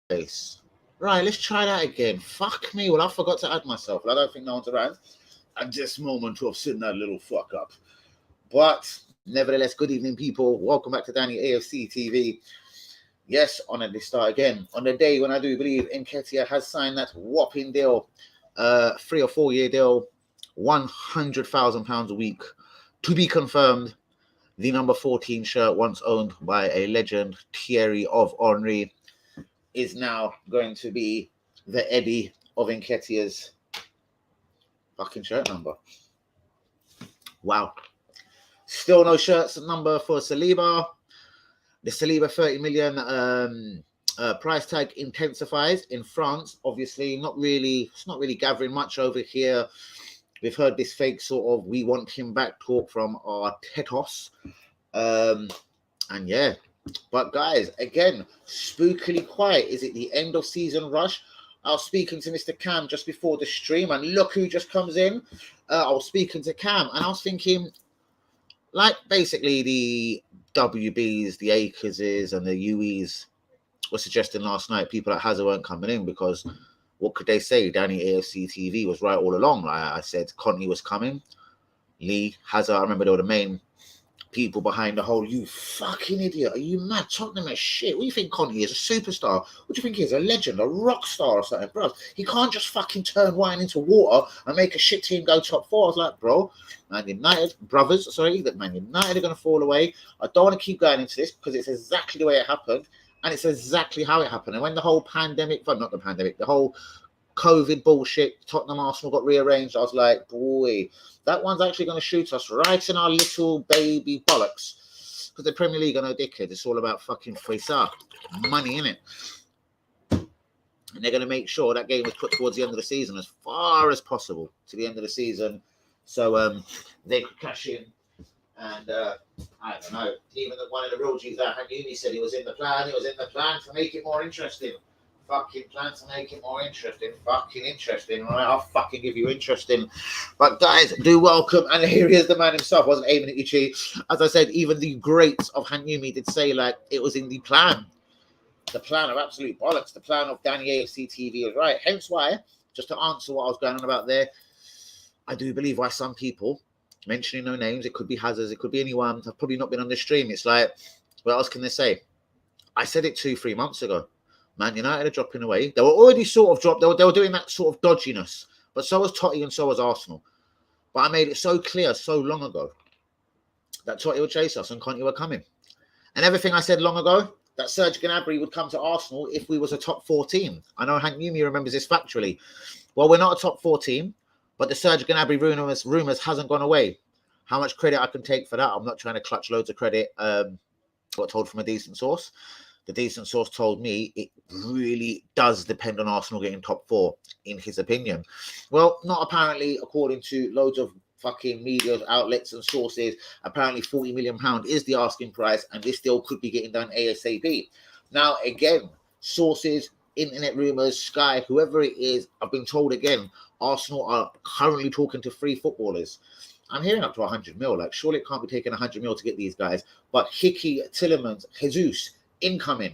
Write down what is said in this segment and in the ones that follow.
Nice. Right, let's try that again. Fuck me. Well, I forgot to add myself. I don't think no one's around at this moment to have seen that little fuck up. But nevertheless, good evening, people. Welcome back to Danny AFC TV. Yes, on this start again. On the day when I do believe Nketiah has signed that whopping deal, 3 or 4 year deal, £100,000 a week, to be confirmed. The number 14 shirt, once owned by a legend, Thierry of Henry, is now going to be the Eddie of Nketiah's fucking shirt number. Wow. Still no shirts number for Saliba. The Saliba 30 million price tag intensifies in France. Obviously, it's not really gathering much over here. We've heard this fake sort of "we want him back" talk from our Tetos. And yeah, but guys, again, spookily quiet. Is it the end of season rush? I was speaking to Mr. Cam just before the stream, and look who just comes in. I was speaking to Cam, and I was thinking, like, basically the WBs, the Akerses, and the UEs were suggesting last night people at Hazard weren't coming in because what could they say? Danny AFC TV was right all along. Like I said, Conte was coming. Lee, Hazard, I remember they were the main people behind the whole, you fucking idiot, are you mad? Tottenham is shit. What do you think Conte is? A superstar? What do you think he is? A legend? A rock star or something? Bro, he can't just fucking turn wine into water and make a shit team go top four. I was like, bro, Man United are going to fall away. I don't want to keep going into this because it's exactly the way it happened and it's exactly how it happened. And when the whole the whole COVID bullshit, Tottenham Arsenal got rearranged, I was like, boy, that one's actually going to shoot us right in our little baby bollocks. Because the Premier League are no dickhead. It's all about fucking Faisal. Money, innit? And they're going to make sure that game was put towards the end of the season as far as possible to the end of the season. So they could cash in. And I don't know, even one of the real G's that Hanyumi said it was in the plan. It was in the plan to make it more interesting. Fucking plan to make it more interesting. Fucking interesting. All right, I'll fucking give you interesting. But guys, do welcome. And here he is, the man himself. Wasn't aiming at you, Chi. As I said, even the greats of Hanyumi did say, like, it was in the plan. The plan of absolute bollocks. The plan of Danny AFC TV is right. Hence why, just to answer what I was going on about there, I do believe why some people, mentioning no names, it could be Hazards, it could be anyone, have probably not been on the stream. It's like, what else can they say? I said it 2-3 months ago. Man United are dropping away. They were already sort of dropped. They were doing that sort of dodginess. But so was Totti and so was Arsenal. But I made it so clear so long ago that Totti would chase us and Conte were coming. And everything I said long ago, that Serge Gnabry would come to Arsenal if we was a top 4 team. I know Hank Numi remembers this factually. Well, we're not a top 4 team, but the Serge Gnabry rumours hasn't gone away. How much credit I can take for that? I'm not trying to clutch loads of credit. Got told from a decent source. The decent source told me it really does depend on Arsenal getting top 4, in his opinion. Well, not apparently, according to loads of fucking media outlets and sources. Apparently £40 million is the asking price, and this deal could be getting done ASAP. Now, again, sources, internet rumours, Sky, whoever it is, I've been told again, Arsenal are currently talking to 3 footballers. I'm hearing up to 100 mil. Like, surely it can't be taking 100 mil to get these guys. But Hickey, Tillemans, Jesus, incoming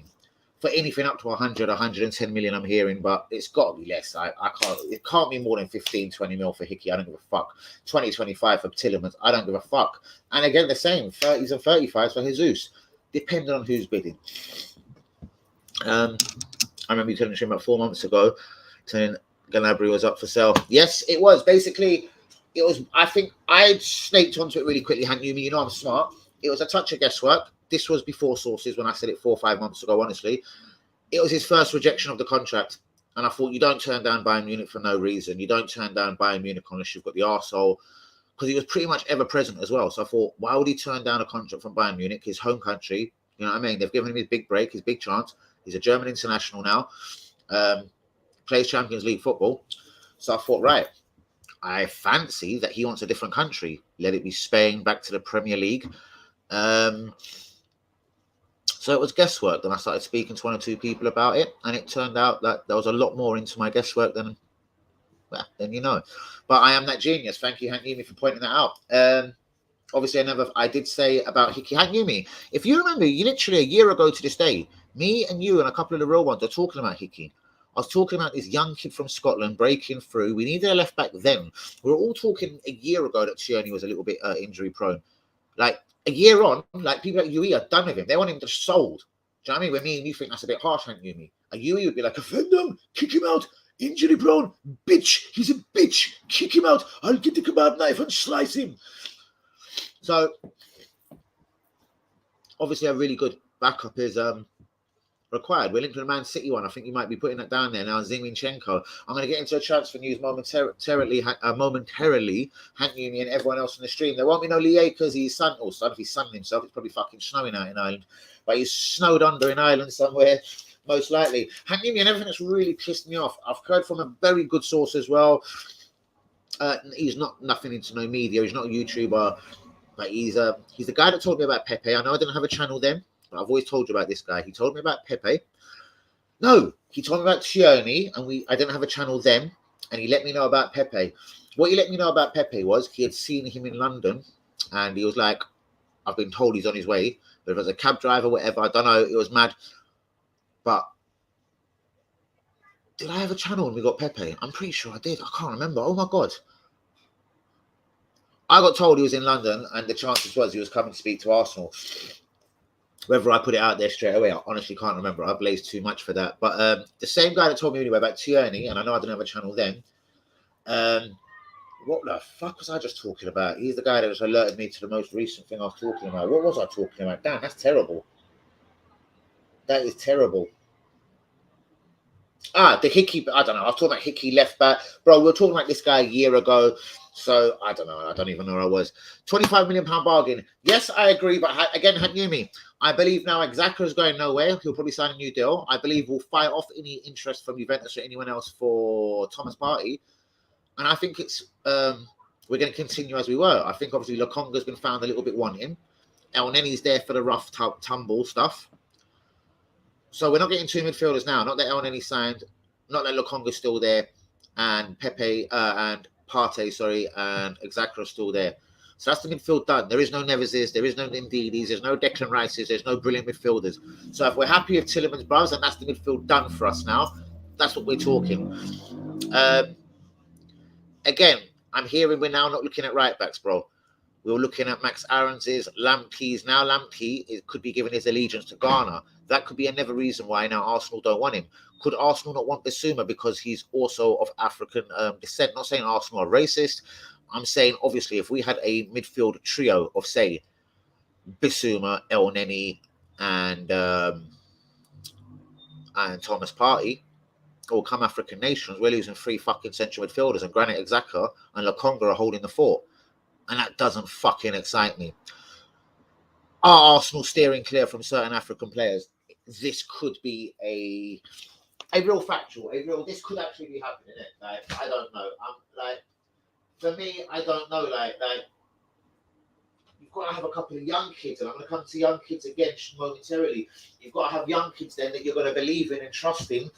for anything up to 100, 110 million, I'm hearing, but it's got to be less. I can't, it can't be more than 15, 20 mil for Hickey. I don't give a fuck. 20, 25 for Tillemans. I don't give a fuck. And again, the same, 30s and 35s for Jesus, depending on who's bidding. I remember you telling him about 4 months ago, saying Gnabry was up for sale. Yes, it was. Basically, it was, I think I snaked onto it really quickly, hadn't you? You know I'm smart. It was a touch of guesswork. This was before sources when I said it 4 or 5 months ago, honestly. It was his first rejection of the contract. And I thought, you don't turn down Bayern Munich for no reason. You don't turn down Bayern Munich unless you've got the arsehole. Because he was pretty much ever present as well. So I thought, why would he turn down a contract from Bayern Munich, his home country? You know what I mean? They've given him his big break, his big chance. He's a German international now. Plays Champions League football. So I thought, right, I fancy that he wants a different country. Let it be Spain, back to the Premier League. So it was guesswork. Then I started speaking to 1 or 2 people about it, and it turned out that there was a lot more into my guesswork than you know. But I am that genius. Thank you, Hank Yumi, for pointing that out. Obviously, I did say about Hickey. Hank Yumi, if you remember, you literally a year ago to this day, Me and you and a couple of the real ones are talking about Hickey. I was talking about this young kid from Scotland breaking through. We needed a left back then. We were all talking a year ago that Tierney was a little bit injury prone. Like a year on, like people like UE are done with him. They want him just sold. Do you know what I mean? When me and you think that's a bit harsh, ain't you? Me, a UE would be like, offend him, kick him out, injury prone, bitch. He's a bitch. Kick him out. I'll get the kebab knife and slice him. So obviously a really good backup is required. We're linked to the Man City one. I think you might be putting that down there now. Zinchenko. I'm going to get into a transfer news momentarily. Hank Union and everyone else on the stream. There won't be no Lee because he's sun, or son if he's sunning himself. It's probably fucking snowing out in Ireland, but he's snowed under in Ireland somewhere, most likely. Hank Union, everything that's really pissed me off. I've heard from a very good source as well. He's not nothing into no media. He's not a YouTuber, but he's the guy that told me about Pepe. I know I didn't have a channel then. I've always told you about this guy. He told me about Pepe. No, he told me about Tierney, and I didn't have a channel then, and he let me know about Pepe. What he let me know about Pepe was he had seen him in London, and he was like, I've been told he's on his way. But if it was a cab driver, whatever, I don't know, it was mad. But did I have a channel when we got Pepe? I'm pretty sure I did. I can't remember. Oh my God. I got told he was in London, and the chances was he was coming to speak to Arsenal. Whether I put it out there straight away, I honestly can't remember. I blazed too much for that. But the same guy that told me anyway about Tierney, and I know I didn't have a channel then. What the fuck was I just talking about? He's the guy that just alerted me to the most recent thing I was talking about. What was I talking about? Damn, that's terrible. That is terrible. The Hickey, I don't know. I was talking about Hickey left back. Bro, we were talking about this guy a year ago. So, I don't know. I don't even know where I was. £25 million bargain. Yes, I agree. But again, Hanumi, I believe now Xhaka is going nowhere. He'll probably sign a new deal. I believe we'll fight off any interest from Juventus or anyone else for Thomas Partey. And I think it's we're going to continue as we were. I think obviously Lokonga's been found a little bit wanting. El Nenny's there for the rough tumble stuff. So we're not getting two midfielders now. Not that El Nenny signed. Not that Lokonga's still there. And Pepe and Partey, and Xhaka are still there. So that's the midfield done. There is no Neveses, there is no Ndidis, there's no Declan Rices, there's no brilliant midfielders. So if we're happy with Tillemans brothers, and that's the midfield done for us now, that's what we're talking. Again, I'm hearing we're now not looking at right backs, bro. We were looking at Max Aarons's, Lamptey's. Now Lamptey could be giving his allegiance to Ghana. That could be another reason why now Arsenal don't want him. Could Arsenal not want Bissouma because he's also of African descent? Not saying Arsenal are racist. I'm saying, obviously, if we had a midfield trio of, say, Bissouma, El Neni, and Thomas Partey, all come African nations, we're losing three fucking central midfielders, and Granit Xhaka and Lokonga are holding the fort. And that doesn't fucking excite me. Are Arsenal steering clear from certain African players? This could be a real factual, this could actually be happening. Like, I don't know. For me, I don't know. Like, you've got to have a couple of young kids, and I'm going to come to young kids again momentarily. You've got to have young kids then that you're going to believe in and trust in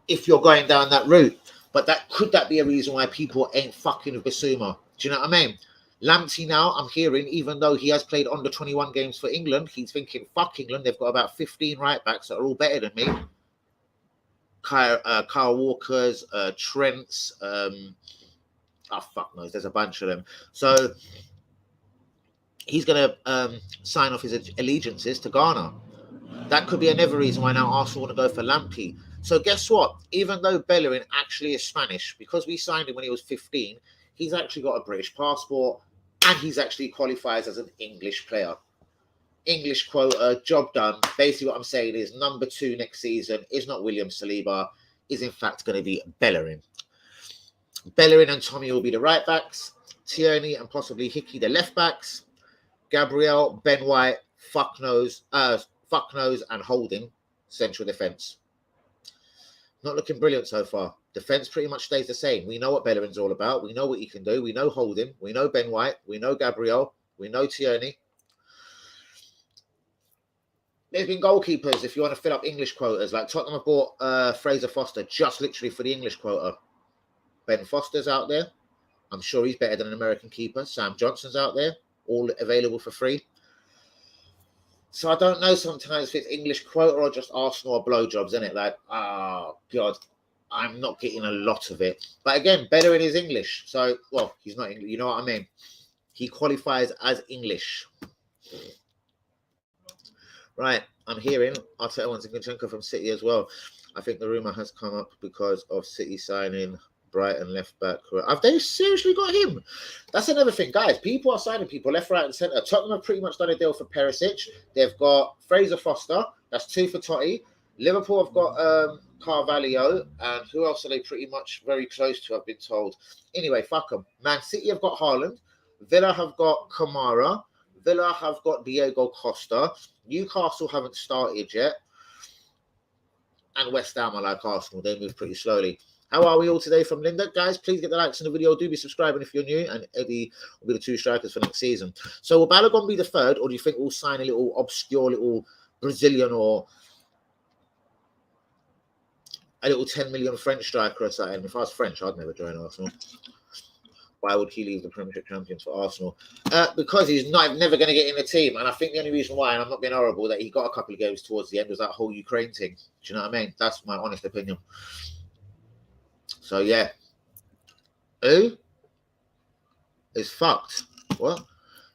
if you're going down that route. But could that be a reason why people ain't fucking with Bissouma? Do you know what I mean? Lamptey now, I'm hearing, even though he has played under 21 games for England, he's thinking, fuck England, they've got about 15 right backs that are all better than me. Kyle Walker's, Trent's, fuck knows, there's a bunch of them. So he's going to sign off his allegiances to Ghana. That could be another reason why now Arsenal want to go for Lamptey. So guess what? Even though Bellerin actually is Spanish, because we signed him when he was 15, he's actually got a British passport, and he's actually qualifies as an English player. English quota, job done. Basically what I'm saying is number 2 next season is not William Saliba, is in fact going to be Bellerin. Bellerin and Tommy will be the right backs. Tierney and possibly Hickey the left backs. Gabriel, Ben White, Fucknose, and Holding central defence. Not looking brilliant so far. Defence pretty much stays the same. We know what Bellerin's all about. We know what he can do. We know Holding. We know Ben White. We know Gabriel. We know Tierney. There's been goalkeepers, if you want to fill up English quotas. Like Tottenham have bought Fraser Foster just literally for the English quota. Ben Foster's out there. I'm sure he's better than an American keeper. Sam Johnson's out there. All available for free. So I don't know sometimes if it's English quota or just Arsenal or blowjobs, isn't it? Like, oh, God, I'm not getting a lot of it. But again, better in his English. So, well, he's not English. You know what I mean? He qualifies as English. Right, I'm hearing Arteta wants Zinchenko from City as well. I think the rumour has come up because of City signing Brighton left back. Have they seriously got him? That's another thing, guys. People are signing people left, right, and centre. Tottenham have pretty much done a deal for Perisic. They've got Fraser Foster. That's 2 for Totti. Liverpool have got Carvalho. And who else are they pretty much very close to, I've been told. Anyway, fuck them. Man City have got Haaland. Villa have got Kamara. Villa have got Diego Costa. Newcastle haven't started yet. And West Ham are like Arsenal. They move pretty slowly. How are we all today from Linda? Guys, please get the likes on the video. Do be subscribing if you're new. And Eddie will be the 2 strikers for next season. So will Balogun be the 3rd? Or do you think we'll sign a little obscure little Brazilian or a little 10 million French striker or something? If I was French, I'd never join Arsenal. Why would he leave the Premiership champions for Arsenal? Because he's never going to get in the team. And I think the only reason why, and I'm not being horrible, that he got a couple of games towards the end was that whole Ukraine thing. Do you know what I mean? That's my honest opinion. So, yeah. Who is fucked? What?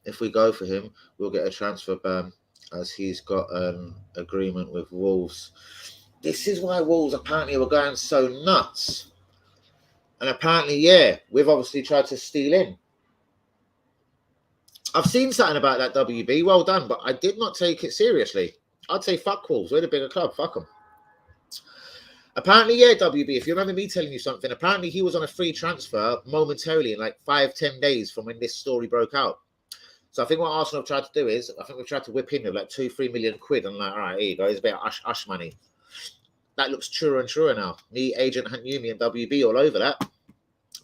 If we go for him, we'll get a transfer ban as he's got an agreement with Wolves. This is why Wolves apparently were going so nuts. And apparently, yeah, we've obviously tried to steal in. I've seen something about that, WB. Well done, but I did not take it seriously. I'd say fuck Wolves. We're the bigger club. Fuck them. Apparently, yeah, WB, if you remember me telling you something, apparently he was on a free transfer momentarily in like 5-10 days from when this story broke out. So I think what Arsenal have tried to do is, I think we've tried to whip in with like 2-3 million quid. And like, all right, here you go. It's a bit of ush money. That looks truer and truer now. Me, Agent Hanyumi, and WB all over that.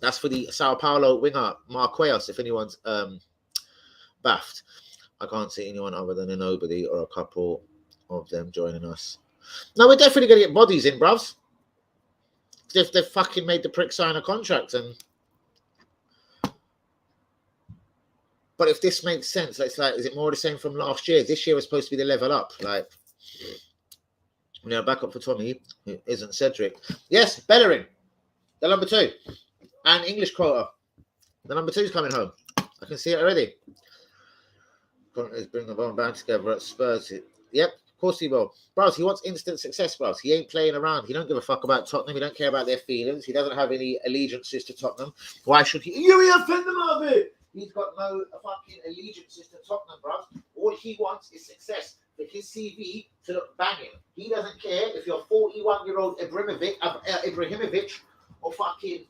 That's for the Sao Paulo winger, Marquinhos, if anyone's baffed. I can't see anyone other than a nobody or a couple of them joining us. No, we're definitely going to get bodies in, bruvs. If they've fucking made the prick sign a contract. But if this makes sense, it's like, is it more the same from last year? This year was supposed to be the level up. Like, back up for Tommy, who isn't Cedric. Yes, Bellerin, the number 2. And English quota. The number 2 is coming home. I can see it already. Is bringing the ball back together at Spurs. Yep, of course he will. Bros, he wants instant success, bros. He ain't playing around. He don't give a fuck about Tottenham. He don't care about their feelings. He doesn't have any allegiances to Tottenham. Why should he? You offend him of it. He's got no fucking allegiances to Tottenham, bros. All he wants is success. For his CV to look banging. He doesn't care if you're 41-year-old Ibrahimovic or fucking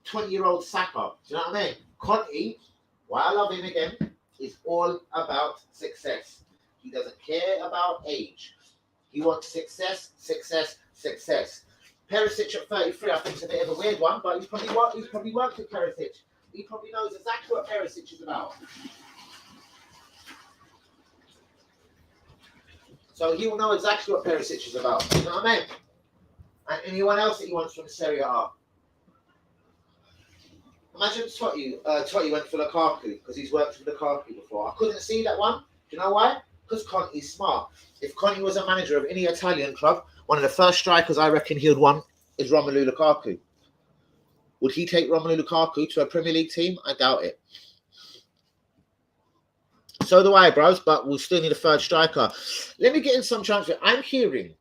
20-year-old Saka. Do you know what I mean? Conte, why I love him again, is all about success. He doesn't care about age. He wants success, success, success. Perisic at 33, I think it's a bit of a weird one, but he's probably worked with Perisic. He probably knows exactly what Perisic is about. So he will know exactly what Perisic is about. You know what I mean? And anyone else that he wants from Serie A. Imagine Totti went for Lukaku because he's worked with Lukaku before. I couldn't see that one. Do you know why? Because Conte's smart. If Conte was a manager of any Italian club, one of the first strikers I reckon he would want is Romelu Lukaku. Would he take Romelu Lukaku to a Premier League team? I doubt it. So do I, bros, but we'll still need a 3rd striker. Let me get in some transfer. I'm hearing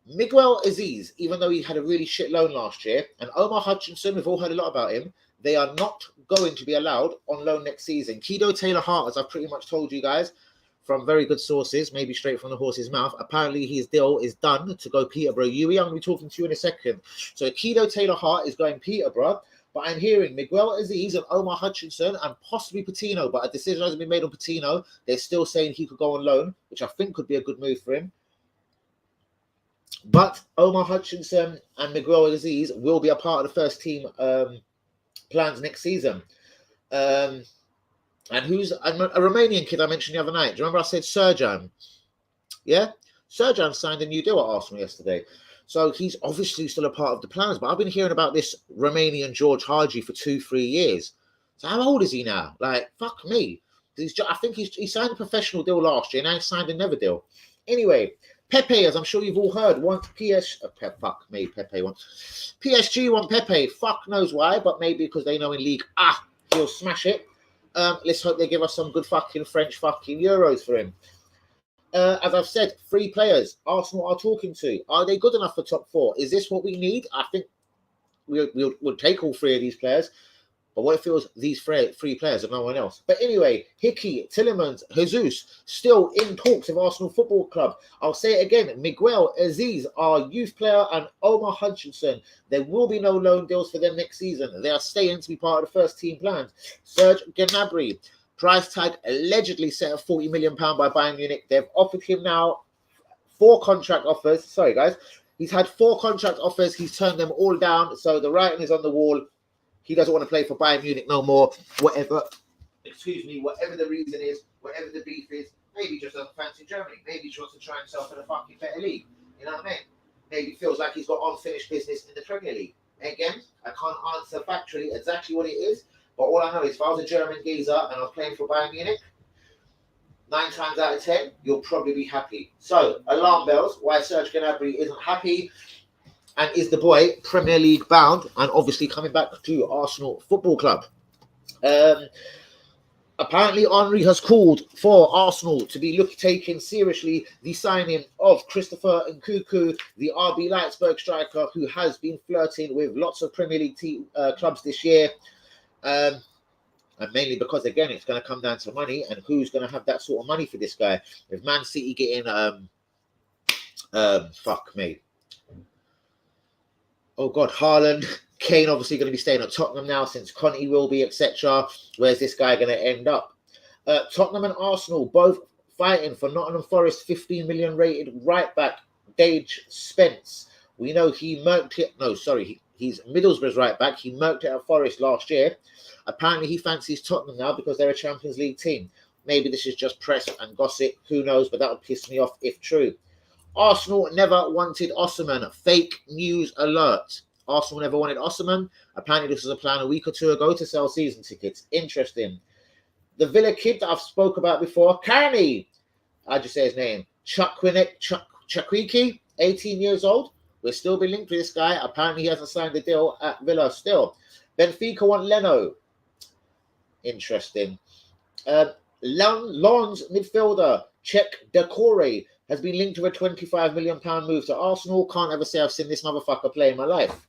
Miguel Aziz, even though he had a really shit loan last year, and Omar Hutchinson, we've all heard a lot about him, they are not going to be allowed on loan next season. Kido Taylor-Hart, as I've pretty much told you guys, from very good sources, maybe straight from the horse's mouth, apparently his deal is done to go Peterborough. Yui, I'm going to be talking to you in a second. So Kido Taylor-Hart is going Peterborough, but I'm hearing Miguel Aziz and Omar Hutchinson and possibly Patino, but a decision hasn't been made on Patino. They're still saying he could go on loan, which I think could be a good move for him. But Omar Hutchinson and Miguel Aziz will be a part of the first team plans next season. And who's a Romanian kid I mentioned the other night? Do you remember I said Serjan? Yeah? Serjan signed a new deal at Arsenal yesterday. So he's obviously still a part of the plans. But I've been hearing about this Romanian George Hagi for 2-3 years. So how old is he now? Like, fuck me. I think he signed a professional deal last year, and now he signed a never deal. Anyway, Pepe, as I'm sure you've all heard, wants Pepe wants PSG want Pepe. Fuck knows why, but maybe because they know in league, he'll smash it. Let's hope they give us some good fucking French fucking Euros for him. As I've said, 3 players Arsenal are talking to. Are they good enough for top 4? Is this what we need? I think we'll take all 3 of these players. But what if it was these 3 players and no one else? But anyway, Hickey, Tielemans, Jesus, still in talks of Arsenal Football Club. I'll say it again. Miguel Aziz, our youth player, and Omar Hutchinson. There will be no loan deals for them next season. They are staying to be part of the first team plans. Serge Gnabry, price tag allegedly set at £40 million by Bayern Munich. They've offered him now 4 contract offers. Sorry, guys. He's had 4 contract offers. He's turned them all down. So the writing is on the wall. He doesn't want to play for Bayern Munich no more. Whatever the reason is, whatever the beef is, maybe he just doesn't fancy Germany. Maybe he just wants to try himself in a fucking better league. You know what I mean? Maybe he feels like he's got unfinished business in the Premier League. Again, I can't answer factually exactly what it is, but all I know is if I was a German geezer and I was playing for Bayern Munich, 9 times out of 10, you'll probably be happy. So, alarm bells, why Serge Gnabry isn't happy. And is the boy Premier League bound and obviously coming back to Arsenal Football Club? Apparently, Henry has called for Arsenal to be taking seriously the signing of Christopher Nkunku, the RB Leipzig striker who has been flirting with lots of Premier League clubs this year. And mainly because, again, it's going to come down to money and who's going to have that sort of money for this guy. If Man City getting, Haaland, Kane obviously going to be staying at Tottenham now since Conte will be, etc. Where's this guy going to end up? Tottenham and Arsenal both fighting for Nottingham Forest 15 million rated right back Dage Spence. We know he murked it. No, sorry, he's Middlesbrough's right back. He murked it at Forest last year. Apparently he fancies Tottenham now because they're a Champions League team. Maybe this is just press and gossip. Who knows? But that would piss me off if true. Arsenal never wanted Osimhen. Fake news alert. Arsenal never wanted Osimhen. Apparently this was a plan a week or 2 ago to sell season tickets. Interesting. The Villa kid that I've spoke about before, Carney. I just say his name. Chakwiki, 18 years old. We're still being linked to this guy. Apparently he hasn't signed the deal at Villa still. Benfica want Leno. Interesting. Lens midfielder, Czech Decore, has been linked to a £25 million move to Arsenal. Can't ever say I've seen this motherfucker play in my life.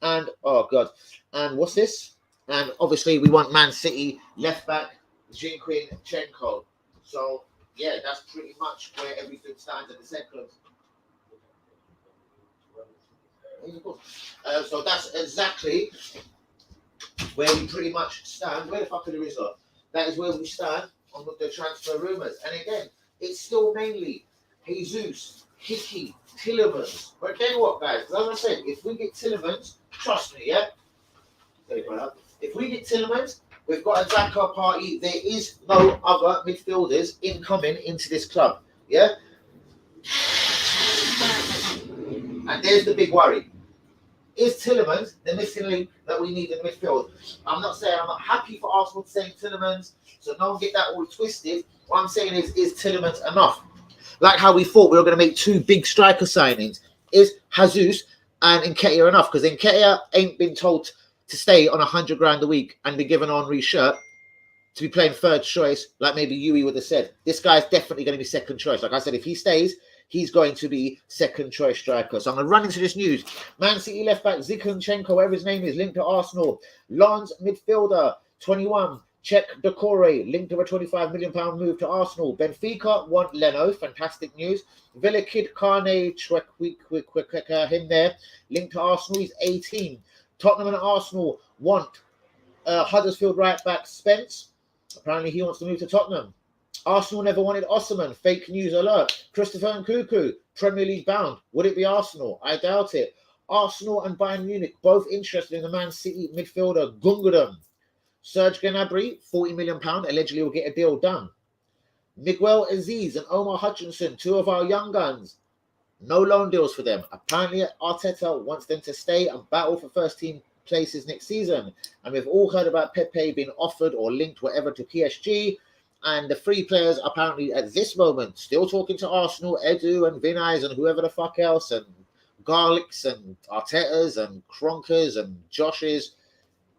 And, oh God. And what's this? And obviously we want Man City left back, Zinchenko. So, yeah, that's pretty much where everything stands at the second. So that's exactly where we pretty much stand. Where the fuck are the results? That is where we stand on the transfer rumours. And again, it's still mainly Jesus, Hickey, Tielemans. But again, what, guys? As I said, if we get Tielemans, trust me, yeah? If we get Tielemans, we've got a Zaka party. There is no other midfielders incoming into this club, yeah? And there's the big worry. Is Tielemans the missing link that we need in midfield? I'm not saying I'm not happy for Arsenal saying Tielemans, so don't get that all twisted. What I'm saying is Tielemans enough? Like how we thought we were going to make 2 big striker signings. Is Jesus and Nketiah enough? Because Nketiah ain't been told to stay on 100 grand a week and be given Henry's shirt to be playing third choice, like maybe Yui would have said. This guy's definitely going to be second choice. Like I said, if he stays, he's going to be second choice striker. So I'm going to run into this news. Man City left back Zinchenko, whatever his name is, linked to Arsenal. Lens midfielder, 21, Czech Decore, linked to a £25 million move to Arsenal. Benfica want Leno, fantastic news. Villa kid Carne, him there, linked to Arsenal, he's 18. Tottenham and Arsenal want Huddersfield right back Spence. Apparently he wants to move to Tottenham. Arsenal never wanted Osimhen. Fake news alert. Christopher Nkunku, Premier League bound. Would it be Arsenal? I doubt it. Arsenal and Bayern Munich both interested in the Man City midfielder Gundogan. Serge Gnabry, £40 million, allegedly will get a deal done. Miguel Aziz and Omar Hutchinson, 2 of our young guns. No loan deals for them. Apparently Arteta wants them to stay and battle for first team places next season. And we've all heard about Pepe being offered or linked whatever to PSG. And the three players apparently at this moment still talking to Arsenal, Edu and Vinay's and whoever the fuck else, and Garlics and Artetas and Kronkers and Joshes,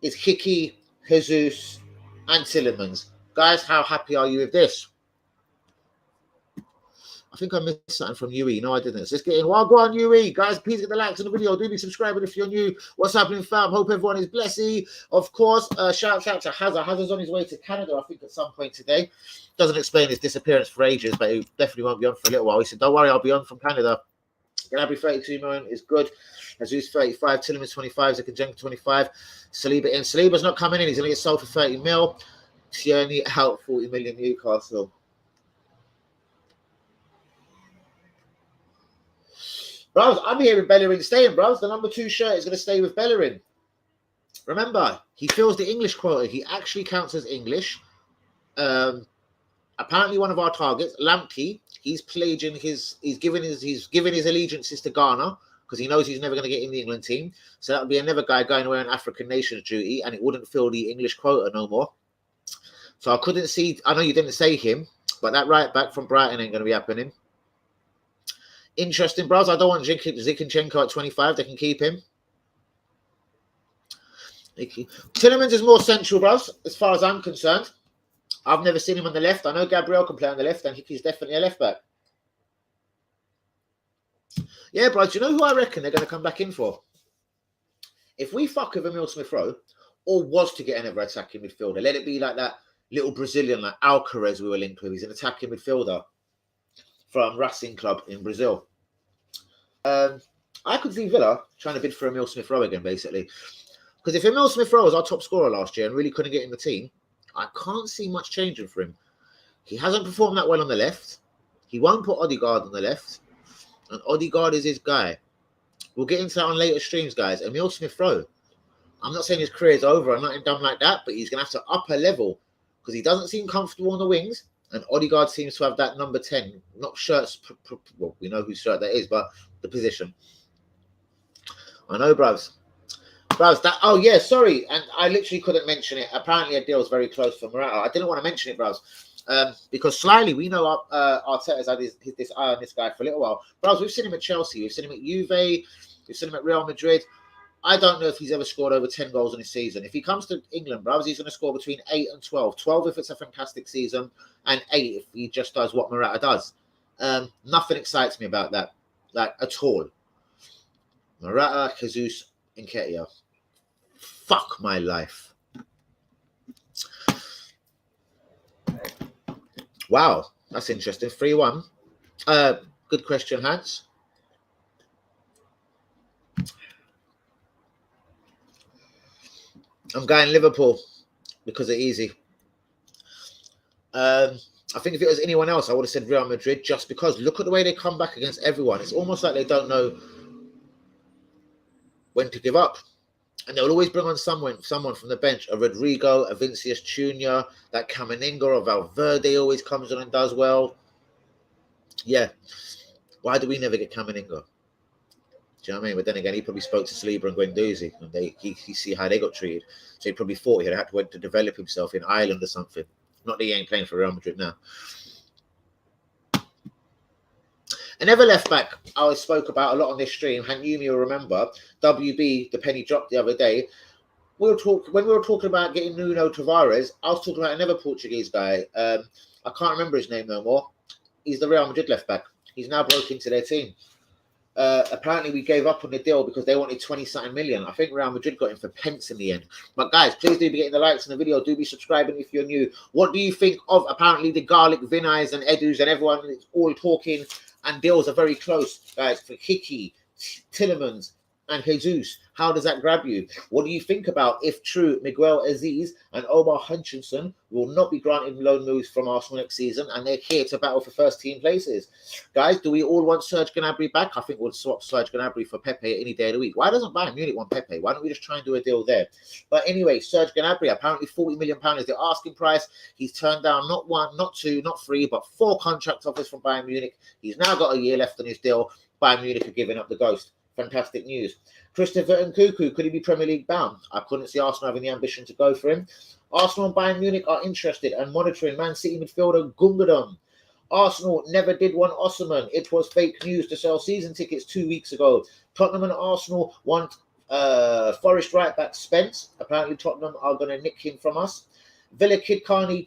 is Hickey, Jesus, and Tillemans. Guys, how happy are you with this? I think I missed something from UE. No, I didn't. So let's get in. Well, go on, UE. Guys, please get the likes on the video. Do be subscribing if you're new. What's happening, fam? Hope everyone is blessy. Of course, shout out to Hazard. Hazard's on his way to Canada, I think, at some point today. Doesn't explain his disappearance for ages, but he definitely won't be on for a little while. He said, don't worry, I'll be on from Canada. Gnabry 32 million is good. Jesus 35, Tillemans 25, Zinchenko 25, Saliba in. Saliba's not coming in. He's going to get sold for 30 mil. Tierney out 40 million Newcastle. Bros, I'm hearing Bellerin staying, bros. The number 2 shirt is going to stay with Bellerin. Remember, he fills the English quota. He actually counts as English. Apparently, one of our targets, Lamptey, he's pledging he's given his allegiances to Ghana because he knows he's never going to get in the England team. So that would be another guy going away on African nations duty, and it wouldn't fill the English quota no more. So I couldn't see. I know you didn't say him, but that right back from Brighton ain't going to be happening. Interesting, bros. I don't want Zinchenko at 25. They can keep him. Tillemans is more central, bros, as far as I'm concerned. I've never seen him on the left. I know Gabriel can play on the left, and he's definitely a left back. Yeah, bros, do you know who I reckon they're going to come back in for? If we fuck with Emile Smith-Rowe, or was to get another attacking midfielder, let it be like that little Brazilian, like Alcaraz we were linked with. He's an attacking midfielder from Racing Club in Brazil. I could see Villa trying to bid for Emile Smith-Rowe again, basically. Because if Emile Smith-Rowe was our top scorer last year and really couldn't get in the team, I can't see much changing for him. He hasn't performed that well on the left. He won't put Odegaard on the left. And Odegaard is his guy. We'll get into that on later streams, guys. Emile Smith-Rowe. I'm not saying his career is over or nothing dumb like that, but he's going to have to up a level because he doesn't seem comfortable on the wings. And Odegaard seems to have that number 10, not shirts. Well, we know whose shirt that is, but the position. I know, bros. Bros, that. Oh, yeah, sorry. And I literally couldn't mention it. Apparently, a deal is very close for Morata. I didn't want to mention it, bros. Because slyly, we know Arteta's had this eye on this guy for a little while. Bros, we've seen him at Chelsea. We've seen him at Juve. We've seen him at Real Madrid. I don't know if he's ever scored over 10 goals in a season. If he comes to England, bros, he's going to score between 8 and 12. 12 if it's a fantastic season, and 8 if he just does what Morata does. Nothing excites me about that, like, at all. Morata, Jesus, and Nketiah. Fuck my life. Wow, that's interesting. 3-1. Good question, Hans. I'm going Liverpool because it's easy. I think if it was anyone else, I would have said Real Madrid just because look at the way they come back against everyone. It's almost like they don't know when to give up. And they'll always bring on someone from the bench, a Rodrigo, a Vinicius Jr., that Camavinga or Valverde always comes on and does well. Yeah. Why do we never get Camavinga? Do you know what I mean? But then again, he probably spoke to Saliba and Guendouzi, and he see how they got treated. So he probably thought he had to wait to develop himself in Ireland or something. Not that he ain't playing for Real Madrid now. Another left back I spoke about a lot on this stream, Hanyumi will remember, WB, the penny dropped the other day. When we were talking about getting Nuno Tavares, I was talking about another Portuguese guy. I can't remember his name no more. He's the Real Madrid left back. He's now broke into their team. Apparently we gave up on the deal because they wanted 20-something million. I think Real Madrid got him for pence in the end. But guys, please do be getting the likes in the video. Do be subscribing if you're new. What do you think of apparently the Garlic, Vinay's and Edu's and everyone is all talking and deals are very close, guys, for Hickey, Tillemans and Jesus? How does that grab you? What do you think about if true Miguel Aziz and Omar Hutchinson will not be granted loan moves from Arsenal next season and they're here to battle for first team places? Guys, do we all want Serge Gnabry back? I think we'll swap Serge Gnabry for Pepe any day of the week. Why doesn't Bayern Munich want Pepe? Why don't we just try and do a deal there? But anyway, Serge Gnabry, apparently £40 million is the asking price. He's turned down not 1, not 2, not 3, but 4 contract offers from Bayern Munich. He's now got a year left on his deal. Bayern Munich are giving up the ghost. Fantastic news. Christopher Nkunku, could he be Premier League bound? I couldn't see Arsenal having the ambition to go for him. Arsenal and Bayern Munich are interested and monitoring Man City midfielder Gundogan. Arsenal never did want Osimhen. It was fake news to sell season tickets 2 weeks ago. Tottenham and Arsenal want Forest right back Spence. Apparently Tottenham are going to nick him from us. Villa Kid Carney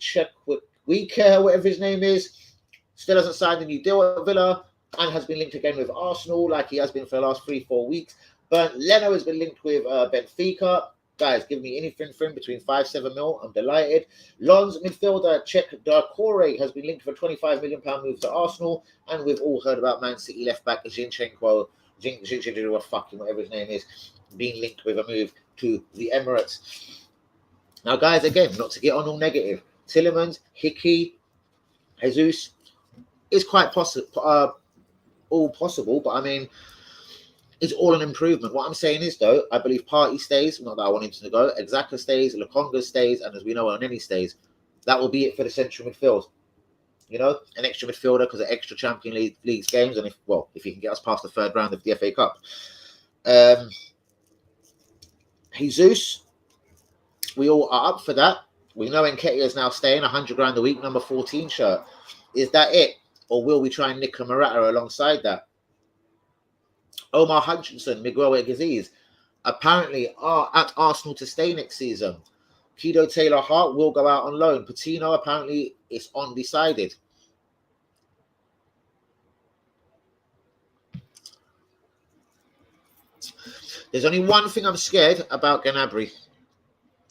whatever his name is, still hasn't signed a new deal at Villa and has been linked again with Arsenal like he has been for the last 3-4 weeks. Bernd Leno has been linked with Benfica. Guys, give me anything for him between 5-7 mil. I'm delighted. Lens midfielder Czech Darkore has been linked for a £25 million move to Arsenal. And we've all heard about Man City left back Zinchenko, whatever his name is, being linked with a move to the Emirates. Now, guys, again, not to get on all negative, Tielemans, Hickey, Jesus is quite all possible, but I mean, it's all an improvement. What I'm saying is, though, I believe Partey stays. Not that I want him to go. Xhaka stays. Lokonga stays. And as we know, Oneni stays. That will be it for the central midfield. You know, an extra midfielder because of extra Champions League games. And if he can get us past the third round of the FA Cup. Jesus, we all are up for that. We know Nketiah is now staying, 100 grand a week, number 14 shirt. Is that it? Or will we try and nick a Morata alongside that? Omar Hutchinson, Miguel Egaziz, apparently are at Arsenal to stay next season. Kido Taylor-Hart will go out on loan. Patino apparently is undecided. There's only one thing I'm scared about Gnabry.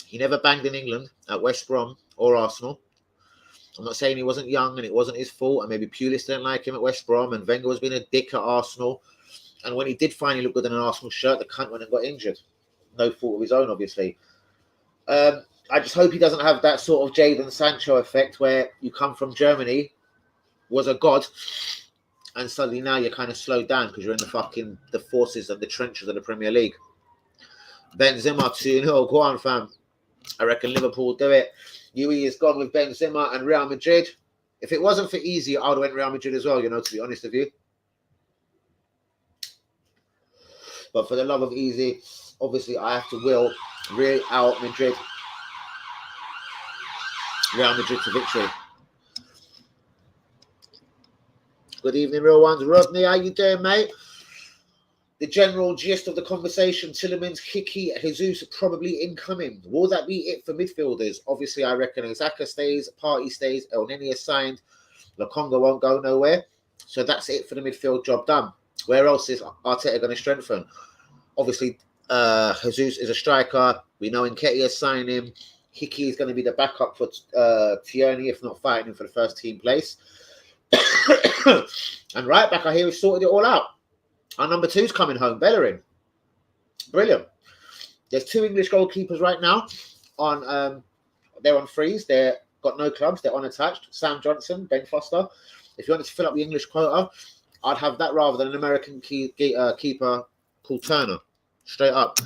He never banged in England at West Brom or Arsenal. I'm not saying he wasn't young and it wasn't his fault, and maybe Pulis didn't like him at West Brom, and Wenger was being a dick at Arsenal. And when he did finally look good in an Arsenal shirt, the cunt went and got injured. No fault of his own, obviously. I just hope he doesn't have that sort of Jadon Sancho effect where you come from Germany, was a god, and suddenly now you're kind of slowed down because you're in the forces and the trenches of the Premier League. Benzema 2-0, go on, fam. I reckon Liverpool do it. UE is gone with Benzema and Real Madrid. If it wasn't for easy, I would have went Real Madrid as well, you know, to be honest with you. But for the love of easy, obviously I have to will Real Madrid to victory. Good evening, real ones. Rodney, how you doing, mate? The general gist of the conversation, Tielemans, Hickey, Jesus probably incoming. Will that be it for midfielders? Obviously, I reckon Xhaka stays, Partey stays, El Neni is signed, Lokonga won't go nowhere. So that's it for the midfield job done. Where else is Arteta going to strengthen? Obviously, Jesus is a striker. We know Nketiah signing him. Hickey is going to be the backup for Tierney, if not fighting him for the first team place. And right back, I hear we've sorted it all out. Our number 2's coming home, Bellerin. Brilliant. There's 2 English goalkeepers right now on. They're on freeze. They've got no clubs. They're unattached. Sam Johnson, Ben Foster. If you wanted to fill up the English quota, I'd have that rather than an American keeper called Turner. Straight up.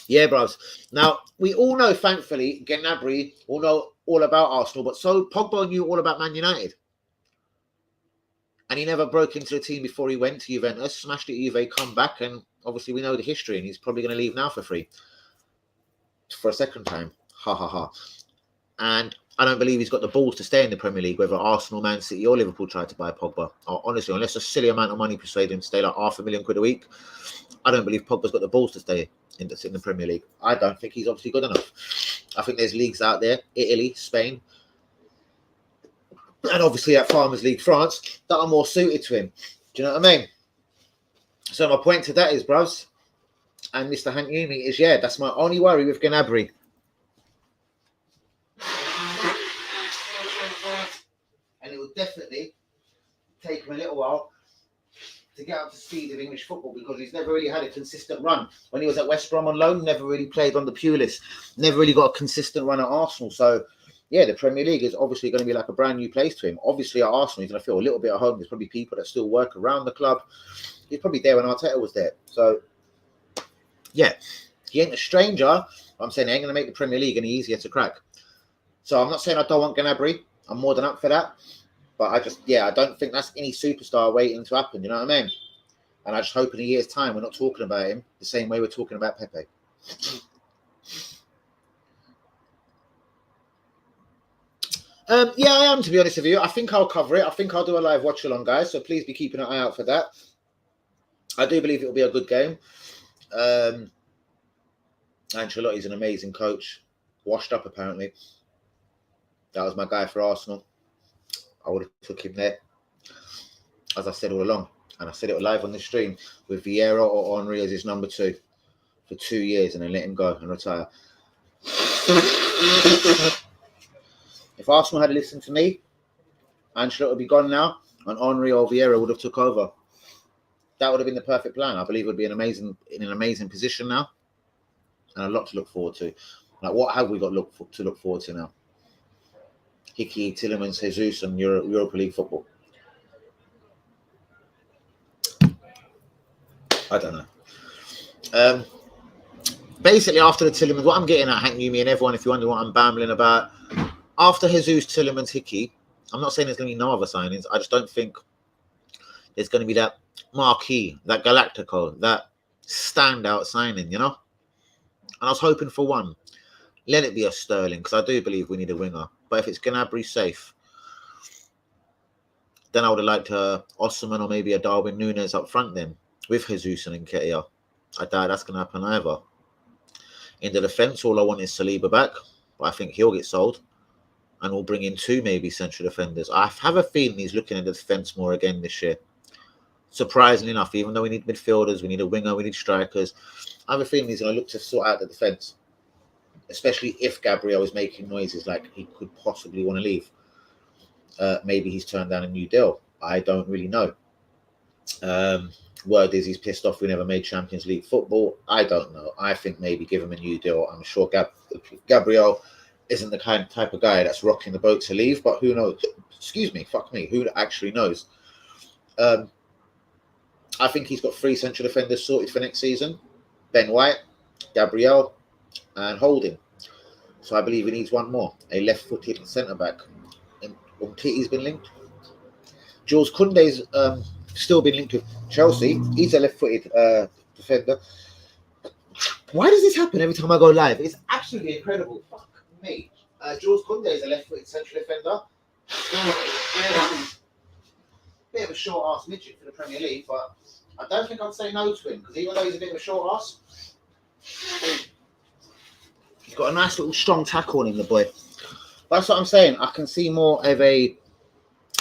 Yeah, bros. Now, we all know, thankfully, Gnabry will know all about Arsenal, but so Pogba knew all about Man United. And he never broke into the team before he went to Juventus, smashed it at Juve, come back, and obviously we know the history, and he's probably going to leave now for free. For a second time. Ha, ha, ha. And I don't believe he's got the balls to stay in the Premier League, whether Arsenal, Man City, or Liverpool try to buy Pogba. Honestly, unless a silly amount of money persuade him to stay like £500,000 a week, I don't believe Pogba's got the balls to stay in the Premier League. I don't think he's obviously good enough. I think there's leagues out there, Italy, Spain, and obviously at Farmers League France, that are more suited to him. Do you know what I mean? So my point to that is, bros, and Mr. Hank Yumi is, yeah, that's my only worry with Gnabry. And it will definitely take him a little while to get up to speed of English football because he's never really had a consistent run. When he was at West Brom on loan, never really played on the Pulis, never really got a consistent run at Arsenal. So, yeah, the Premier League is obviously going to be like a brand new place to him. Obviously, at Arsenal, he's going to feel a little bit at home. There's probably people that still work around the club. He's probably there when Arteta was there. So, yeah, he ain't a stranger. I'm saying he ain't going to make the Premier League any easier to crack. So I'm not saying I don't want Gnabry. I'm more than up for that. But I don't think that's any superstar waiting to happen. You know what I mean? And I just hope in a year's time we're not talking about him the same way we're talking about Pepe. Yeah, I am, to be honest with you. I think I'll cover it. I think I'll do a live watch along, guys. So please be keeping an eye out for that. I do believe it will be a good game. Ancelotti's an amazing coach. Washed up, apparently. That was my guy for Arsenal. I would have took him there, as I said all along. And I said it live on the stream, with Vieira or Henry as his number 2 for 2 years and then let him go and retire. If Arsenal had listened to me, Ancelotti would be gone now, and Henry or Vieira would have took over. That would have been the perfect plan. I believe it would be in an amazing position now, and a lot to look forward to. Like, what have we got to look forward to now? Hickey, Tielemans, Jesus, and Europa League football. I don't know. Basically, after the Tielemans, what I'm getting at, Hank Newman and everyone, if you wonder what I'm bambling about, after Jesus, Tielemans, Hickey, I'm not saying there's going to be no other signings. I just don't think there's going to be that marquee, that Galactico, that standout signing, you know? And I was hoping for one. Let it be a Sterling, because I do believe we need a winger. But if it's Gnabry safe, then I would have liked Osimhen or maybe a Darwin Núñez up front then, with Jesus and Nketiah. I doubt that's going to happen either. In the defence, all I want is Saliba back, but I think he'll get sold. And we'll bring in 2 maybe central defenders. I have a feeling he's looking at the defence more again this year. Surprisingly enough, even though we need midfielders, we need a winger, we need strikers, I have a feeling he's going to look to sort out the defence. Especially if Gabriel is making noises like he could possibly want to leave. Maybe he's turned down a new deal. I don't really know. Word is he's pissed off we never made Champions League football. I don't know. I think maybe give him a new deal. I'm sure Gabriel isn't the type of guy that's rocking the boat to leave, but who knows? Excuse me, fuck me. Who actually knows? I think he's got 3 central defenders sorted for next season. Ben White, Gabriel, and Holding. So I believe he needs one more. A left-footed centre-back. Umtiti's been linked. Jules Koundé's still been linked with Chelsea. He's a left-footed defender. Why does this happen every time I go live? It's absolutely incredible. Fuck me. Jules Koundé is a left-footed central defender. Bit of a short-ass midget for the Premier League, but I don't think I'd say no to him, because even though he's a bit of a short-ass, he's got a nice little strong tackle on him, the boy. That's what I'm saying. I can see more of a...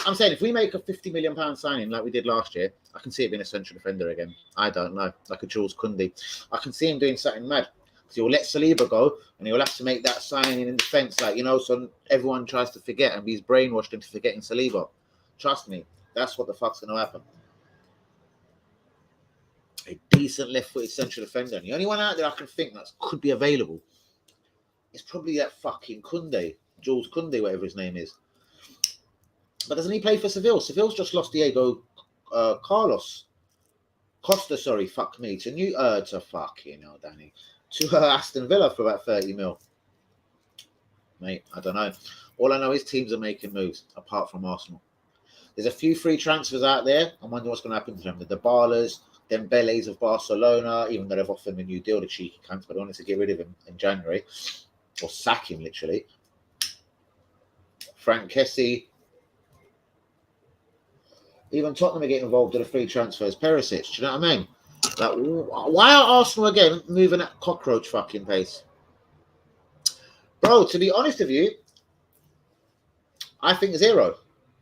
I'm saying if we make a £50 million signing like we did last year, I can see it being a central defender again. I don't know. Like a Jules Koundé. I can see him doing something mad. So he'll let Saliba go, and he'll have to make that signing in defence, like, you know, so everyone tries to forget and he's brainwashed into forgetting Saliba. Trust me, that's what the fuck's going to happen. A decent left-footed central defender. And the only one out there I can think that could be available is probably that fucking Koundé. Jules Koundé, whatever his name is. But doesn't he play for Seville? Seville's just lost Diego Carlos Costa, sorry, fuck me, to fucking hell, Danny. To Aston Villa for about 30 mil. Mate, I don't know. All I know is teams are making moves, apart from Arsenal. There's a few free transfers out there. I wonder what's going to happen to them. The Dybalas, Dembélés of Barcelona, even though they've offered him a new deal, the cheeky cunts, but they wanted to get rid of him in January. Or sack him, literally. Frank Kessie. Even Tottenham are getting involved in the free transfers. Perisic, do you know what I mean? Like, why are Arsenal again moving at cockroach fucking pace? Bro, to be honest with you, I think 0.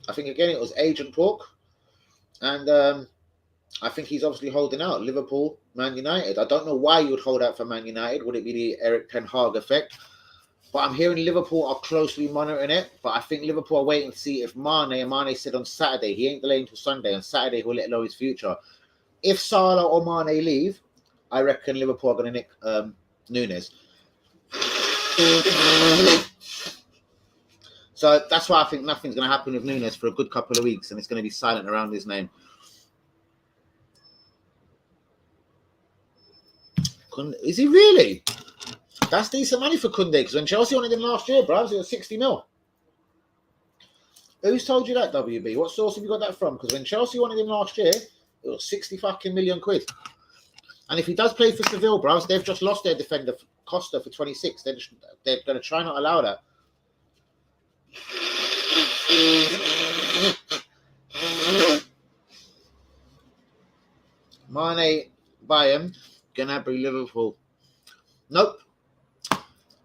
I think, again, it was agent talk. And I think he's obviously holding out. Liverpool, Man United. I don't know why you would hold out for Man United. Would it be the Eric Ten Hag effect? But I'm hearing Liverpool are closely monitoring it. But I think Liverpool are waiting to see if Mane said on Saturday, he ain't delaying until Sunday. On Saturday, he'll let know his future. If Salah or Mane leave, I reckon Liverpool are going to nick Núñez. So that's why I think nothing's going to happen with Núñez for a good couple of weeks, and it's going to be silent around his name. Is he really? That's decent money for Koundé, because when Chelsea wanted him last year, bro, it was 60 mil. Who's told you that, WB? What source have you got that from? Because when Chelsea wanted him last year, it was 60 fucking million quid. And if he does play for Seville, bros, they've just lost their defender, Costa, for 26. They're going to try not to allow that. Mane, Bayern, Gnabry, Liverpool. Nope.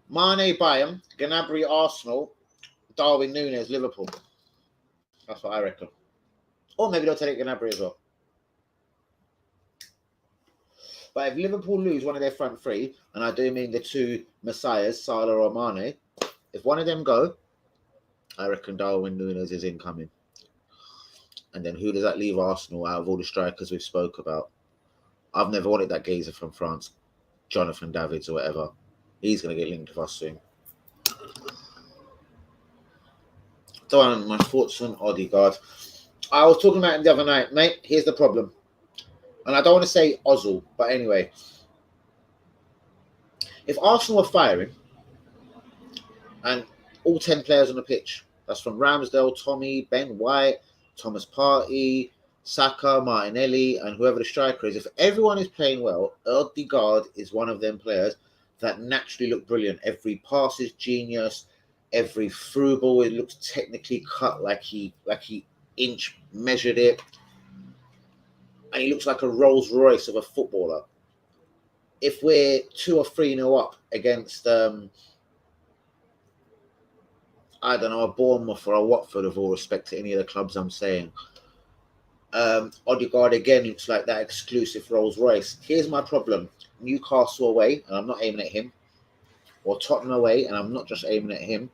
Mane, Bayern, Gnabry, Arsenal, Darwin Núñez, Liverpool. That's what I reckon. Or maybe they'll take Gnabry as well. But if Liverpool lose one of their front three, and I do mean the two messiahs, Salah or Mane, if one of them go, I reckon Darwin Núñez is incoming. And then who does that leave Arsenal out of all the strikers we've spoke about? I've never wanted that geezer from France, Jonathan Davids or whatever. He's going to get linked with us soon. So my thoughts on Odegaard. I was talking about him the other night, mate. Here's the problem. And I don't want to say Ozil, but anyway. If Arsenal are firing, and all 10 players on the pitch, that's from Ramsdale, Tommy, Ben White, Thomas Partey, Saka, Martinelli, and whoever the striker is, if everyone is playing well, Odegaard is one of them players that naturally look brilliant. Every pass is genius. Every through ball, it looks technically cut like he inch measured it. And he looks like a Rolls Royce of a footballer. If we're 2 or 3-0 up against, I don't know, a Bournemouth or a Watford, of all respect to any of the clubs I'm saying, Odegaard again looks like that exclusive Rolls Royce. Here's my problem. Newcastle away, and I'm not aiming at him, or Tottenham away, and I'm not just aiming at him.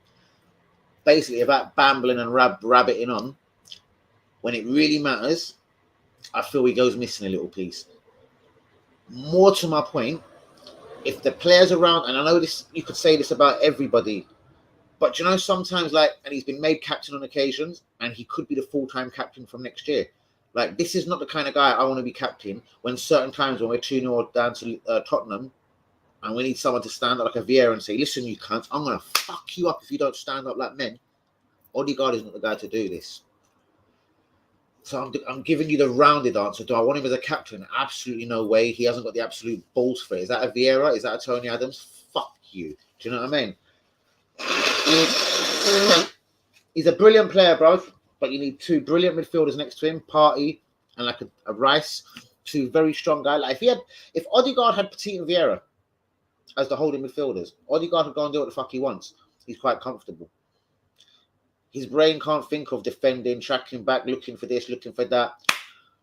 Basically, about bambling and rabbiting on, when it really matters, I feel he goes missing a little piece. More to my point, if the players around, and I know this, you could say this about everybody, but you know, sometimes, like, and he's been made captain on occasions, and he could be the full-time captain from next year. Like, this is not the kind of guy I want to be captain when certain times when we're 2-0 down to Tottenham, and we need someone to stand up like a Vieira and say, listen, you cunt, I'm going to fuck you up if you don't stand up like men. Odegaard is not the guy to do this. So I'm giving you the rounded answer. Do I want him as a captain? Absolutely no way. He hasn't got the absolute balls for it. Is that a Vieira? Is that a Tony Adams? Fuck you. Do you know what I mean? He's a brilliant player, bro. But you need 2 brilliant midfielders next to him, Partey and like a Rice. 2 very strong guys. Like if Odegaard had Petit and Vieira as the holding midfielders, Odegaard could go and do what the fuck he wants. He's quite comfortable. His brain can't think of defending, tracking back, looking for this, looking for that.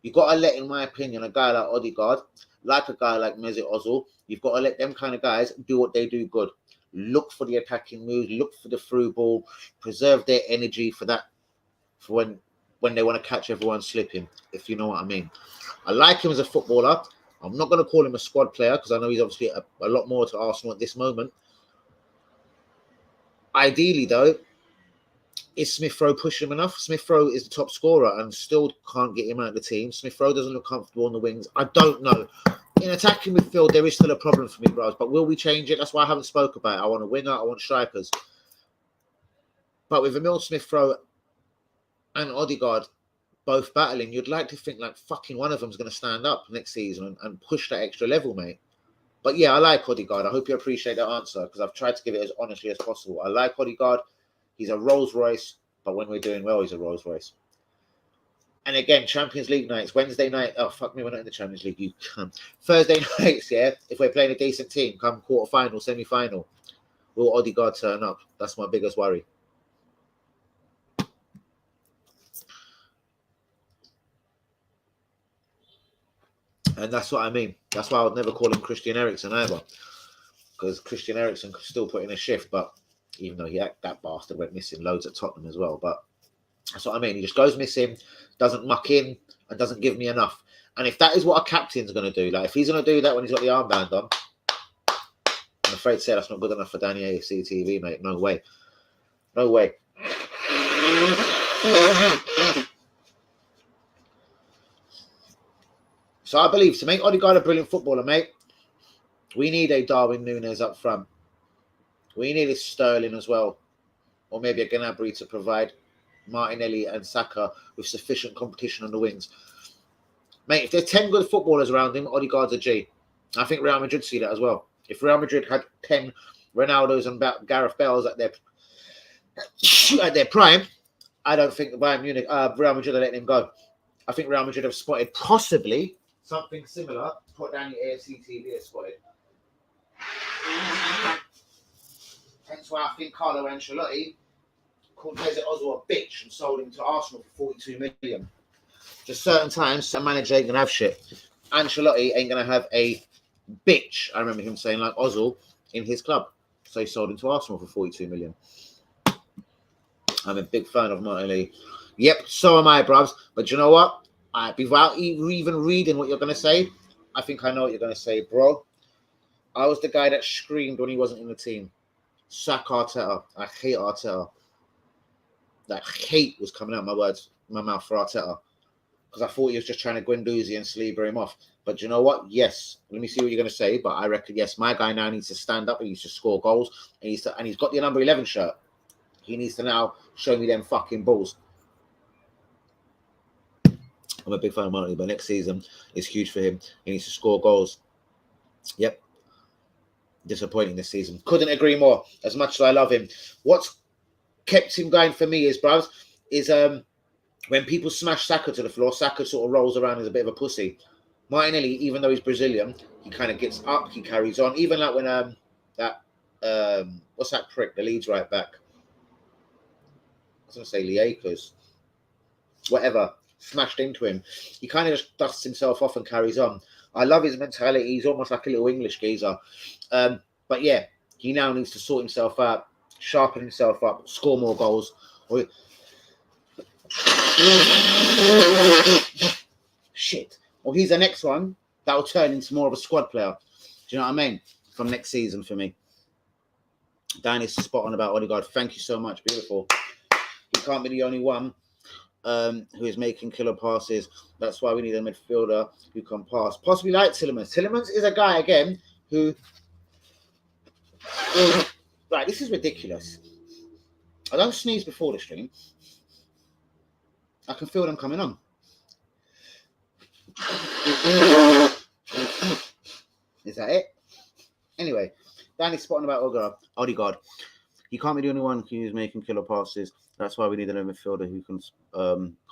You've got to let, in my opinion, a guy like Odegaard, like a guy like Mesut Ozil, you've got to let them kind of guys do what they do good. Look for the attacking moves, look for the through ball, preserve their energy for that, for when they want to catch everyone slipping, if you know what I mean. I like him as a footballer. I'm not going to call him a squad player because I know he's obviously a lot more to Arsenal at this moment. Ideally, though, is Smith Rowe pushing him enough? Smith Rowe is the top scorer and still can't get him out of the team. Smith Rowe doesn't look comfortable on the wings. I don't know. In attacking midfield, there is still a problem for me, bros. But will we change it? That's why I haven't spoke about it. I want a winger. I want strikers. But with Emil Smith Rowe and Odegaard both battling, you'd like to think like fucking one of them's going to stand up next season and push that extra level, mate. But yeah, I like Odegaard. I hope you appreciate that answer because I've tried to give it as honestly as possible. I like Odegaard. He's a Rolls Royce, but when we're doing well, he's a Rolls Royce. And again, Champions League nights, Wednesday night. Oh, fuck me, we're not in the Champions League. You come. Thursday nights, yeah. If we're playing a decent team, come quarter-final, semi-final, will Odegaard turn up? That's my biggest worry. And that's what I mean. That's why I would never call him Christian Eriksen either. Because Christian Eriksen could still put in a shift, but even though that bastard went missing loads at Tottenham as well. But that's what I mean. He just goes missing, doesn't muck in, and doesn't give me enough. And if that is what a captain's going to do, like if he's going to do that when he's got the armband on, I'm afraid to say that's not good enough for Danny AFC TV, mate. No way. No way. So I believe to make Odegaard a brilliant footballer, mate, we need a Darwin Núñez up front. We need a Sterling as well. Or maybe a Gnabry to provide Martinelli and Saka with sufficient competition on the wings. Mate, if there's 10 good footballers around him, Odegaard's a G. I think Real Madrid see that as well. If Real Madrid had 10 Ronaldos and Gareth Bales at their prime, I don't think Bayern Munich, Real Madrid are letting him go. I think Real Madrid have spotted possibly something similar. Put down your AFC TV has spotted. Hence why I think Carlo Ancelotti called Mesut Ozil a bitch and sold him to Arsenal for 42 million. Just certain times, a manager ain't gonna have shit. Ancelotti ain't gonna have a bitch. I remember him saying like Ozil in his club, so he sold him to Arsenal for 42 million. I'm a big fan of Martinelli. Yep, so am I, bruvs. But you know what? Without even reading what you're gonna say, I think I know what you're gonna say, bro. I was the guy that screamed when he wasn't in the team. Sack Arteta. I hate Arteta. That hate was coming out my mouth for Arteta. Because I thought he was just trying to Guendouzi and Sleeper him off. But you know what? Yes. Let me see what you're going to say. But I reckon, yes, my guy now needs to stand up. He needs to score goals. And he's got the number 11 shirt. He needs to now show me them fucking balls. I'm a big fan of Martinelli, but next season is huge for him. He needs to score goals. Yep. Disappointing this season. Couldn't agree more. As much as I love him. What's kept him going for me is when people smash Saka to the floor, Saka sort of rolls around as a bit of a pussy. Martinelli, even though he's Brazilian, he kind of gets up, he carries on. Even like when what's that prick, the Leeds right back? I was going to say Liakers. Whatever. Smashed into him. He kind of just dusts himself off and carries on. I love his mentality. He's almost like a little English geezer. But yeah, he now needs to sort himself out, sharpen himself up, score more goals. Shit. Well, he's the next one that will turn into more of a squad player. Do you know what I mean? From next season for me. Danny's spot on about Odegaard. Thank you so much. Beautiful. He can't be the only one who is making killer passes. That's why we need a midfielder who can pass. Possibly like Tielemans. Tielemans is a guy, again, who... Right, this is ridiculous. I don't sneeze before the stream. I can feel them coming on. Is that it? Anyway, Danny's spotting about Odegaard. He can't be the only one who's making killer passes. That's why we need a midfielder who can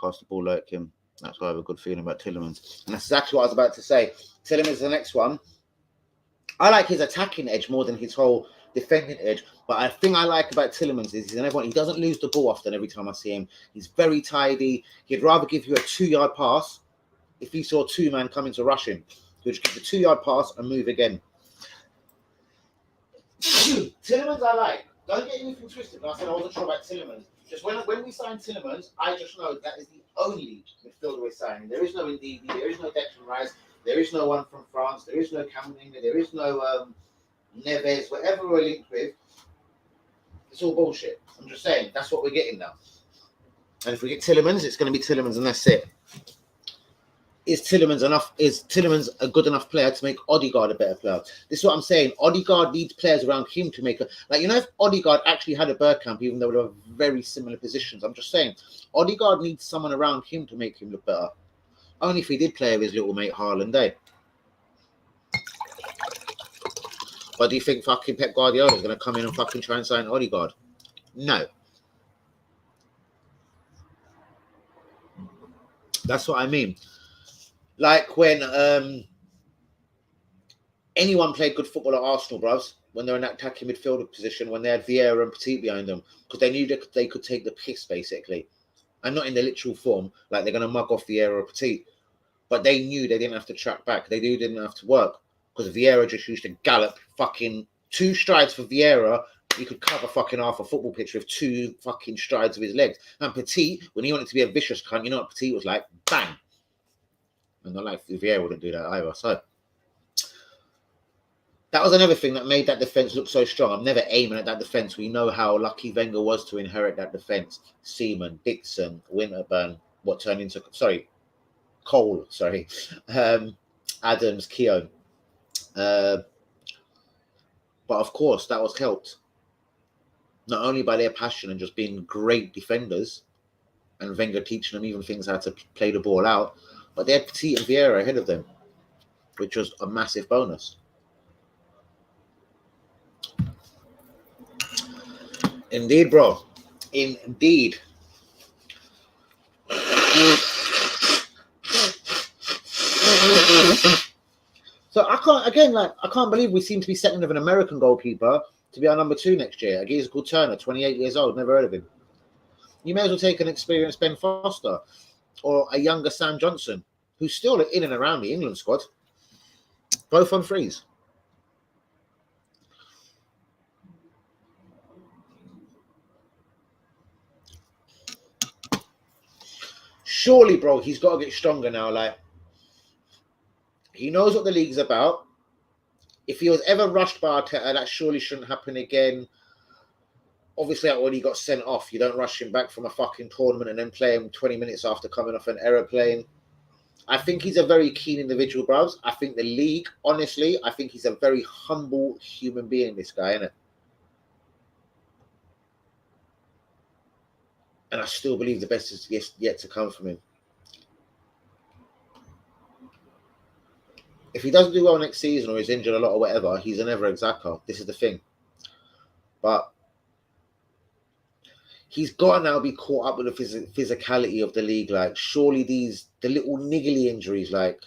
pass the ball like him. That's why I have a good feeling about Tielemans. And that's exactly what I was about to say. Tielemans is the next one. I like his attacking edge more than his whole defending edge. But the thing I like about Tielemans is he doesn't lose the ball often every time I see him. He's very tidy. He'd rather give you a 2-yard pass if he saw two men coming to rush him. He'll just give the 2-yard pass and move again. Tielemans I like. Don't get anything twisted. I said I wasn't sure about Tielemans. Just when we signed Tielemans, I just know that is the only midfielder we're signing. There is no Ndidi, there is no Declan Rice, there is no one from France, there is no Cameron, there is no Neves, whatever we're linked with. It's all bullshit. I'm just saying, that's what we're getting now. And if we get Tielemans, it's going to be Tielemans and that's it. Is Tielemans a good enough player to make Odegaard a better player? This is what I'm saying. Odegaard needs players around him to make if Odegaard actually had a Bergkamp, even though they were very similar positions, I'm just saying, Odegaard needs someone around him to make him look better. Only if he did play with his little mate Haaland, eh? But do you think fucking Pep Guardiola is going to come in and fucking try and sign Odegaard? No. That's what I mean. Like when anyone played good football at Arsenal, bros, when they're in that attacking midfielder position, when they had Vieira and Petit behind them, because they knew they could take the piss, basically. And not in the literal form, like they're going to mug off Vieira or Petit. But they knew they didn't have to track back. They knew they didn't have to work. Because Vieira just used to gallop fucking 2 strides for Vieira. He could cover fucking half a football pitch with 2 fucking strides of his legs. And Petit, when he wanted to be a vicious cunt, you know what Petit was like? Bang! And not like Vieira wouldn't do that either. So that was another thing that made that defence look so strong. I'm never aiming at that defence. We know how lucky Wenger was to inherit that defence. Seaman, Dixon, Winterburn, Cole, Adams, Keown. But of course, that was helped not only by their passion and just being great defenders, and Wenger teaching them even things how to play the ball out, but they had Petit and Vieira ahead of them, which was a massive bonus. Indeed, bro. Indeed. So I can't believe we seem to be setting with an American goalkeeper to be our number 2 next year. A geezer called Turner, 28 years old, never heard of him. You may as well take an experienced Ben Foster or a younger Sam Johnson, who's still in and around the England squad, both on frees. Surely, bro, he's got to get stronger now. Like, he knows what the league's about. If he was ever rushed by Arteta, that surely shouldn't happen again. Obviously, when he got sent off, you don't rush him back from a fucking tournament and then play him 20 minutes after coming off an aeroplane. I think he's a very keen individual, bros. I think the league, honestly, I think he's a very humble human being, this guy, isn't it? And I still believe the best is yet to come from him. If he doesn't do well next season or is injured a lot or whatever, he's an ever exacta. This is the thing. But he's got to now be caught up with the physicality of the league. Like, surely the little niggly injuries, like,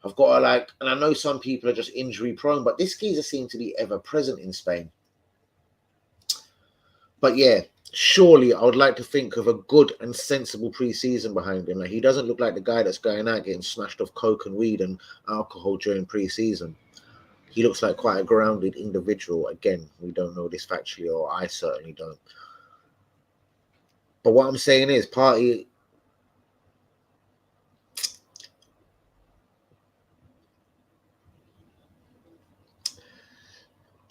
I've got to, like, and I know some people are just injury prone, but this geezer seems to be ever present in Spain. But yeah, surely I would like to think of a good and sensible pre-season behind him. Like, he doesn't look like the guy that's going out getting smashed off coke and weed and alcohol during pre-season. He looks like quite a grounded individual. Again, we don't know this factually, or I certainly don't. But what I'm saying is, Partey,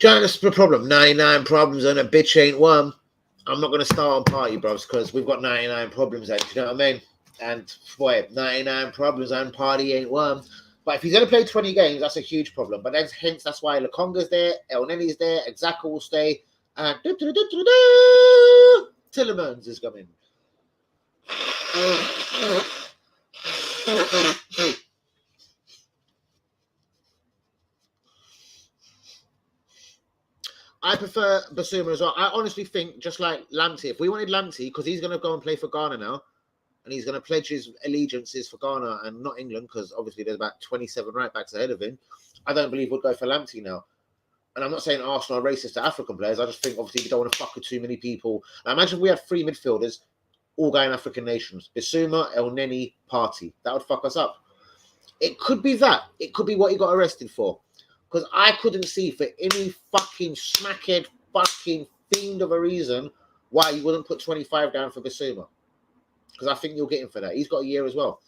that's the problem. 99 problems and a bitch ain't one. I'm not going to start on Partey, bros, because we've got 99 problems there. Do you know what I mean? And boy, 99 problems and Partey ain't one. But if he's going to play 20 games, that's a huge problem. But hence that's why Lokonga's there, El Nenny's there, Xhaka will stay, and Tillemans is coming. I prefer Basuma as well. I honestly think, just like Lamptey, if we wanted Lamptey, because he's going to go and play for Ghana now, and he's going to pledge his allegiances for Ghana and not England, because obviously there's about 27 right-backs ahead of him, I don't believe we'd go for Lamptey now. And I'm not saying Arsenal are racist to African players. I just think, obviously, we don't want to fuck with too many people. Now, imagine if we had 3 midfielders, all going African nations. Basuma, El Neni, Partey. That would fuck us up. It could be that. It could be what he got arrested for. Because I couldn't see for any fucking smackhead fucking fiend of a reason why you wouldn't put 25 down for Basuma. Because I think you'll get him for that. He's got a year as well.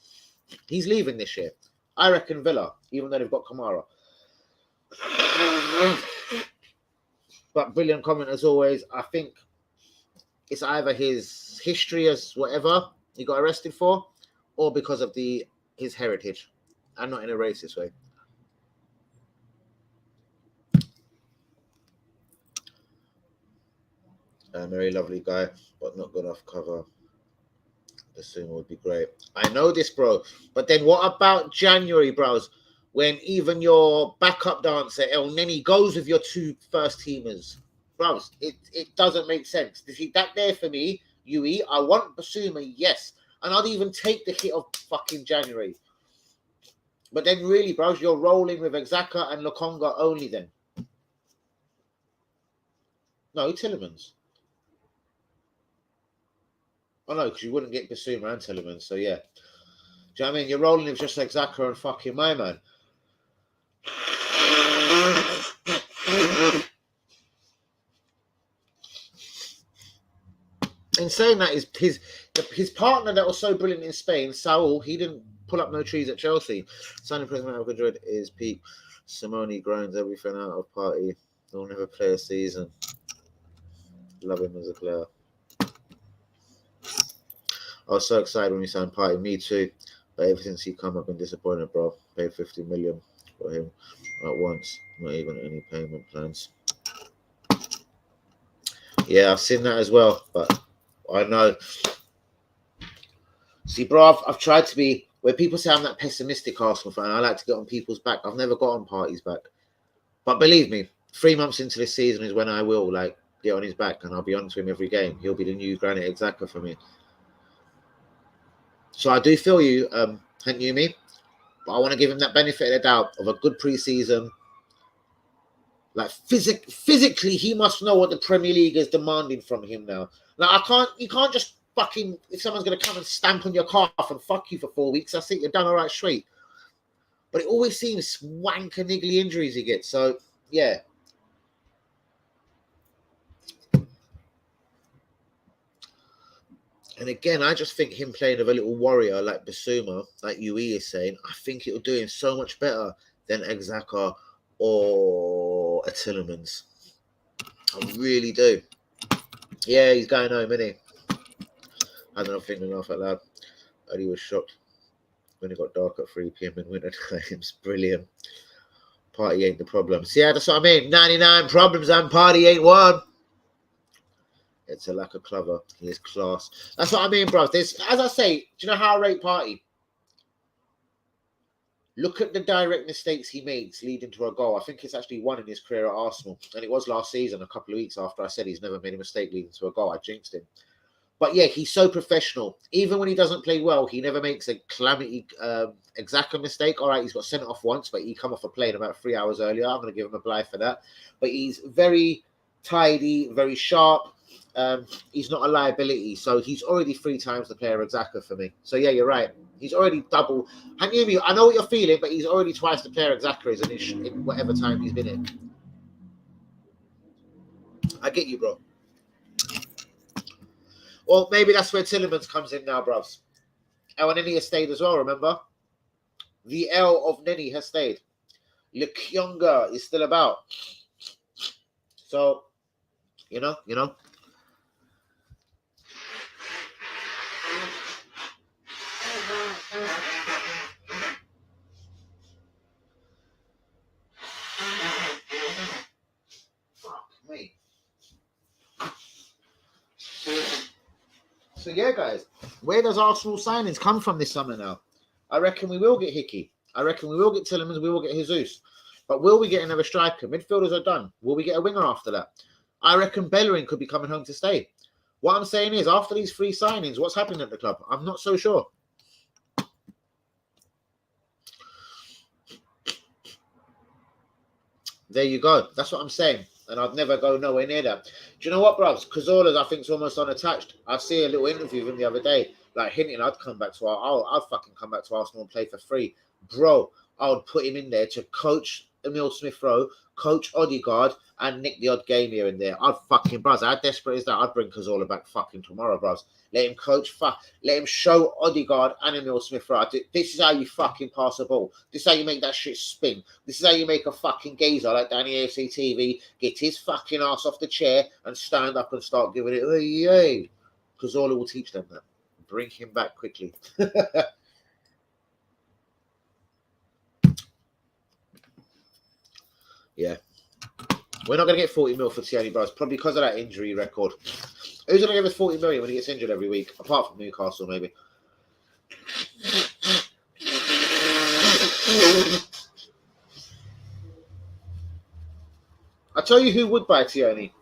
He's leaving this year. I reckon Villa, even though they've got Kamara. But brilliant comment as always. I think it's either his history as whatever he got arrested for, or because of his heritage, and not in a racist way. Very lovely guy, but not good off cover. Basuma would be great. I know this, bro. But then what about January, bros? When even your backup dancer, El Neni, goes with your 2 first teamers. Bros, it doesn't make sense. You see, that there for me, Yui, I want Basuma, yes. And I'd even take the hit of fucking January. But then really, bros, you're rolling with Xhaka and Lokonga only then. No, Tillemans. Oh no, because you wouldn't get Basuma and Tillemans, so yeah. Do you know what I mean? You're rolling with just Xhaka and fucking my man. In saying that, his partner that was so brilliant in Spain, Saul, he didn't pull up no trees at Chelsea. Signing President of Madrid is peak. Simone grinds everything out of Partey. He'll never play a season. Love him as a player. I was so excited when he signed Partey. Me too. But ever since he come, I've been disappointed, bro. Paid 50 million for him at once. Not even any payment plans. Yeah, I've seen that as well. But I know. See, bro, I've tried to be, where people say I'm that pessimistic Arsenal fan, I like to get on people's back. I've never got on Partey's back. But believe me, 3 months into this season is when I will, like, get on his back and I'll be on to him every game. He'll be the new Granit Xhaka for me. So I do feel you, Hanyumi, but I want to give him that benefit of the doubt of a good preseason. Like physically, he must know what the Premier League is demanding from him now. Now you can't just fucking, if someone's gonna come and stamp on your calf and fuck you for 4 weeks, that's it, you're done all right straight. But it always seems wank and niggly injuries he gets. So yeah. And again, I just think him playing with a little warrior like Basuma, like UE is saying, I think it'll do him so much better than Exaka or a Tillemans. I really do. Yeah, he's going home, isn't he? I don't know, thinking laugh out loud. Eddie was shocked when it got dark at 3 p.m. in winter times. Brilliant. Party ain't the problem. See, that's what I mean. 99 problems and party ain't one. It's a lack of clever. He is class. That's what I mean, bro. This, as I say, do you know how I rate Party? Look at the direct mistakes he makes leading to a goal. I think it's actually one in his career at Arsenal. And it was last season, a couple of weeks after I said he's never made a mistake leading to a goal. I jinxed him. But yeah, he's so professional. Even when he doesn't play well, he never makes a calamity Exaka mistake. All right, he's got sent off once, but he come off a plane about 3 hours earlier. I'm going to give him a bly for that. But he's very tidy, very sharp. He's not a liability. So he's already 3 times the player Exaka for me. So yeah, you're right. He's already double. I know what you're feeling, but he's already twice the player Exaka is in whatever time he's been in. I get you, bro. Well, maybe that's where Tillemans comes in now, bros. And Nenny has stayed as well, remember? The L of Nenny has stayed. Lekyonga is still about. So, you know. Fuck me. So yeah, guys, where does Arsenal signings come from this summer now? I reckon we will get Hickey. I reckon we will get Tillemans. We will get Jesus. But will we get another striker? Midfielders are done. Will we get a winger after that? I reckon Bellerin could be coming home to stay. What I'm saying is, after these 3 signings, what's happening at the club? I'm not so sure. There you go. That's what I'm saying. And I'd never go nowhere near that. Do you know what, bros? Cazorla's, I think, is almost unattached. I see a little interview of him the other day, like hinting I'd come back to I'll fucking come back to Arsenal and play for free. Bro, I would put him in there to coach Emil Smith-Rowe, coach Odegaard, and nick the odd game here and there. I'd fucking, bros, how desperate is that? I'd bring Cazorla back fucking tomorrow, bros. Let him coach, let him show Odegaard and Emil Smith-Rowe. This is how you fucking pass a ball. This is how you make that shit spin. This is how you make a fucking geezer like Danny AFC TV get his fucking ass off the chair and stand up and start giving it, hey. Cazorla will teach them that. Bring him back quickly. Yeah. We're not going to get 40 mil for Tierney, bros, probably because of that injury record. Who's going to give us 40 million when he gets injured every week? Apart from Newcastle, maybe. I tell you who would buy Tierney.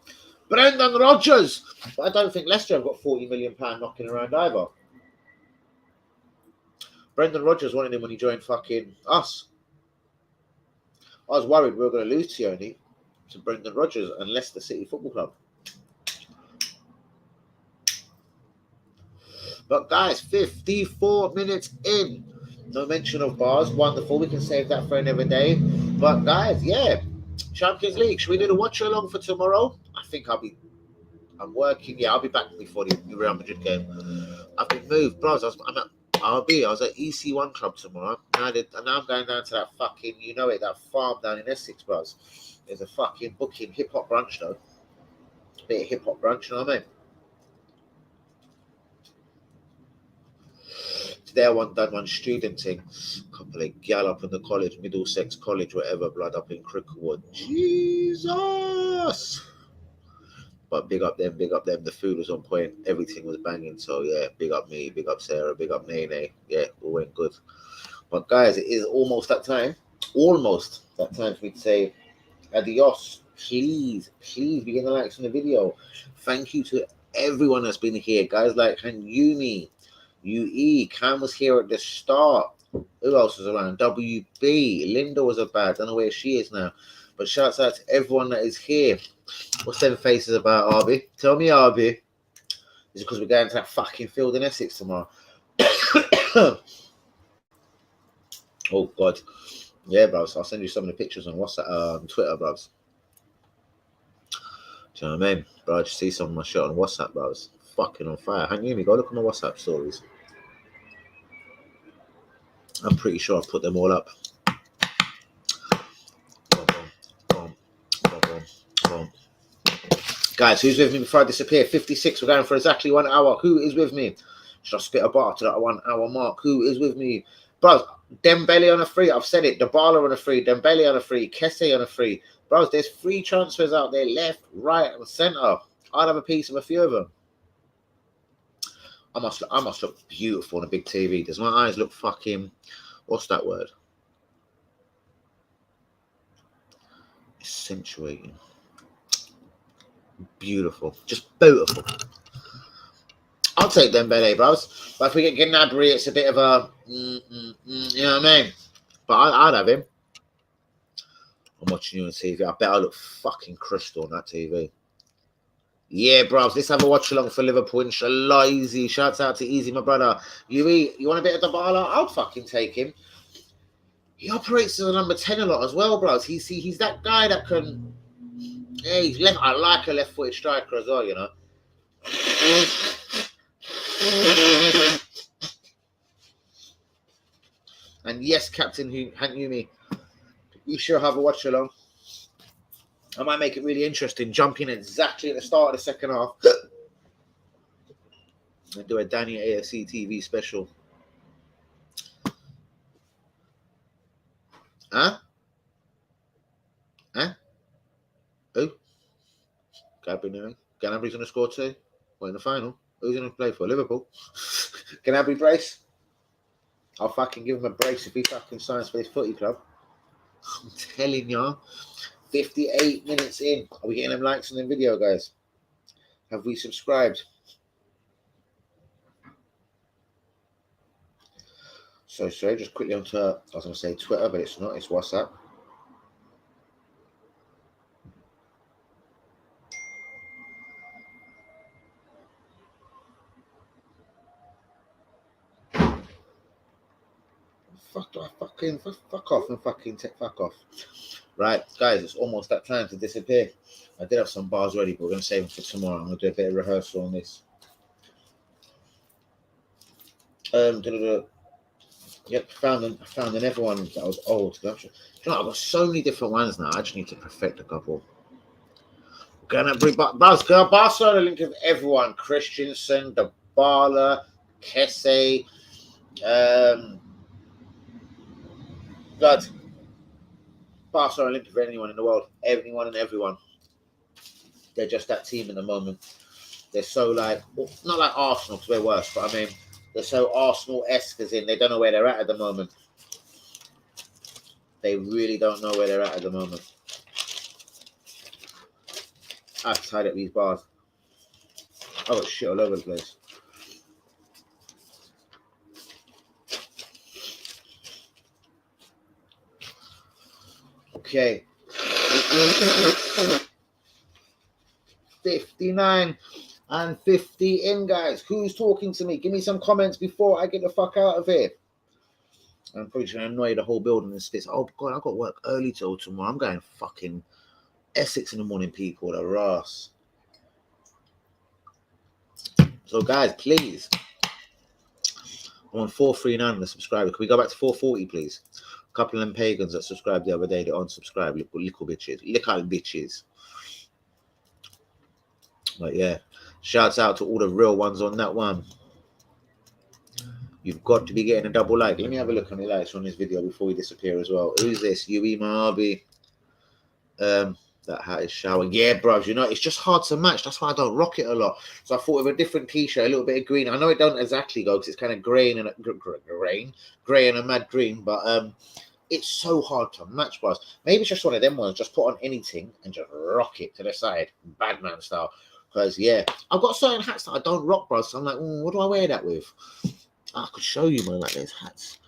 Brendan Rodgers. But I don't think Leicester have got £40 million knocking around either. Brendan Rodgers wanted him when he joined fucking us. I was worried we were going to lose Tierney to Brendan Rodgers and Leicester City Football Club. But guys, 54 minutes in. No mention of bars. Wonderful. We can save that for another day. But guys, yeah. Champions League. Should we do the watch along for tomorrow? I think I'm working. Yeah, I'll be back before the Real Madrid game. I've been moved, bros. I'm at RB. I was at EC1 Club tomorrow. Now I'm going down to that fucking, that farm down in Essex, bros. There's a fucking booking hip hop brunch though. Bit of hip hop brunch, you know what I mean? Today I done one student thing. Couple of gal up in the college, Middlesex College, whatever, blood up in Cricklewood. Jesus! But big up them. The food was on point. Everything was banging. So yeah, big up me, big up Sarah, big up Nene. Yeah, all went good. But guys, it is almost that time. Almost that time for me to say adios. Please begin the likes on the video. Thank you to everyone that's been here. Guys like Hanyumi, UE, Cam was here at the start. Who else was around? WB, Linda was a bad. Don't know where she is now. But shouts out to everyone that is here. What's them faces about, Arby? Tell me, Arby. Is it because we're going to that fucking field in Essex tomorrow? Oh, God. Yeah, bros. I'll send you some of the pictures on WhatsApp, Twitter, bros. Do you know what I mean? Bro, I just see some of my shit on WhatsApp, bros. Fucking on fire. Hang you me, go look at my WhatsApp stories. I'm pretty sure I've put them all up. Boom, boom, boom, boom, boom. Guys, who's with me before I disappear? 56. We're going for exactly 1 hour. Who is with me? Should I spit a bar to that 1 hour mark? Who is with me? Bros, Dembele on a free. I've said it. Dybala on a free. Dembele on a free. Kesse on a free. Bros, there's free transfers out there, left, right, and centre. I'd have a piece of a few of them. I must look beautiful on a big TV. Does my eyes look fucking... What's that word? Accentuating. Beautiful. Just beautiful. I'll take Dembele, bros. But if we get Gnabry, it's a bit of a... you know what I mean? But I'd have him. I'm watching you on TV. I bet I look fucking crystal on that TV. Yeah, bros. Let's have a watch along for Liverpool. Inshallah, Easy. Shouts out to Easy, my brother. You want a bit of Dybala? I'll fucking take him. He operates as a number 10 a lot as well, bros. He's that guy that can... Yeah, he's left. I like a left-footed striker as well, you know. And yes, Captain Hanyumi, you sure have a watch along. I might make it really interesting, jumping exactly at the start of the second half and do a Danny AFC TV special. Huh? Who? Gnabry's going to score 2. What, in the final? Who's going to play for? Liverpool? Gnabry brace? I'll fucking give him a brace if he fucking signs for this footy club. I'm telling y'all. 58 minutes in. Are we getting them likes on the video, guys? Have we subscribed? So sorry, just quickly onto, I was going to say Twitter, but it's not. It's WhatsApp. Fuck off and fucking take fuck off. Right, guys, it's almost that time to disappear. I did have some bars ready, but we're going to save them for tomorrow. I'm going to do a bit of rehearsal on this. Yep, found another one that was old. You know, I've got so many different ones now. I just need to perfect a couple. We're going to bring Barcelona link with everyone. Christensen, Dybala, Kesse, God. Barcelona linked with anyone in the world. Anyone and everyone. They're just that team in the moment. They're so like, well, not like Arsenal because we're worse, but I mean, they're so Arsenal-esque as in they don't know where they're at the moment. They really don't know where they're at the moment. I've tied up these bars. I've got shit all over the place. Okay. 59 and 50 in, guys. Who's talking to me? Give me some comments before I get the fuck out of here. I'm probably going to annoy the whole building and spits. Oh, God, I've got work early till tomorrow. I'm going fucking Essex in the morning, people. The Ross. So, guys, please. I'm on 439 on the subscriber. Can we go back to 440, please? A couple of them pagans that subscribed the other day, they unsubscribed. Little bitches. Little bitches. But yeah, shouts out to all the real ones on that one. You've got to be getting a double like. Let me have a look on the likes on this video before we disappear as well. Who's this? UE Marby. That hat is showering. Yeah, bros, you know, it's just hard to match. That's why I don't rock it a lot. So I thought of a different t-shirt, a little bit of green. I know it don't exactly go because it's kind of grey and a mad green, but it's so hard to match, bros. Maybe it's just one of them ones. Just put on anything and just rock it to the side, Badman style. Because, yeah, I've got certain hats that I don't rock, bro. So I'm like, what do I wear that with? I could show you, man, like there's hats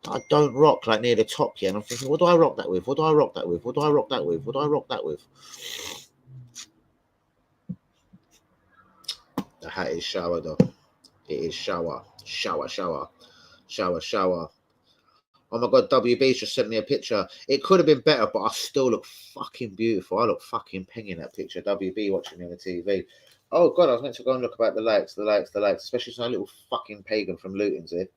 that I don't rock, like near the top, yeah. And I'm thinking, what do I rock that with? What do I rock that with? What do I rock that with? What do I rock that with? The hat is shower, though. It is shower. Shower, shower. Shower, shower. Oh my god, WB's just sent me a picture. It could have been better, but I still look fucking beautiful. I look fucking ping in that picture. WB watching me on the TV. Oh god, I was meant to go and look about the likes, especially some little fucking pagan from Luton's here.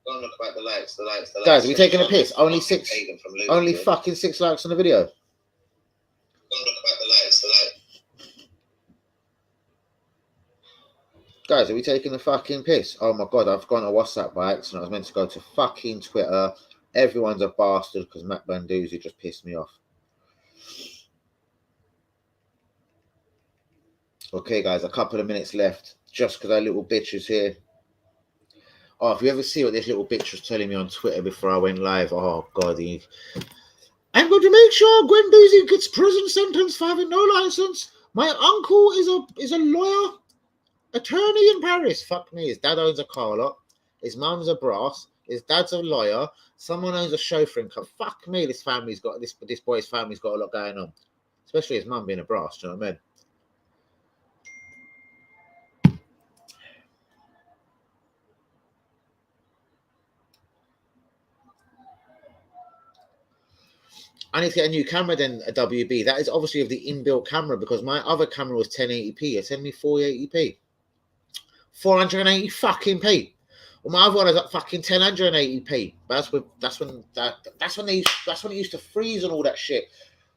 Go and look about the likes. Guys, are we taking a piss? Only fucking 6 likes on the video. Go and look about the likes. Guys, are we taking a fucking piss? Oh my god, I've gone to WhatsApp by accident. I was meant to go to fucking Twitter. Everyone's a bastard because Matt Banduzzi just pissed me off. Okay, guys, a couple of minutes left. Just because our little bitch is here. Oh, if you ever see what this little bitch was telling me on Twitter before I went live, oh god, I'm going to make sure Gwendouzi gets prison sentence for having no license. My uncle is a lawyer. Attorney in Paris. Fuck me. His dad owns a car lot. His mum's a brass. His dad's a lawyer. Someone owns a chauffeuring car. Fuck me. This boy's family's got a lot going on. Especially his mum being a brass. Do you know what I mean? I need to get a new camera then, a WB. That is obviously of the inbuilt camera because my other camera was 1080p. It sent me 480p. 480 fucking p. Well, my other one is at fucking 1080p. But that's when it used to freeze and all that shit.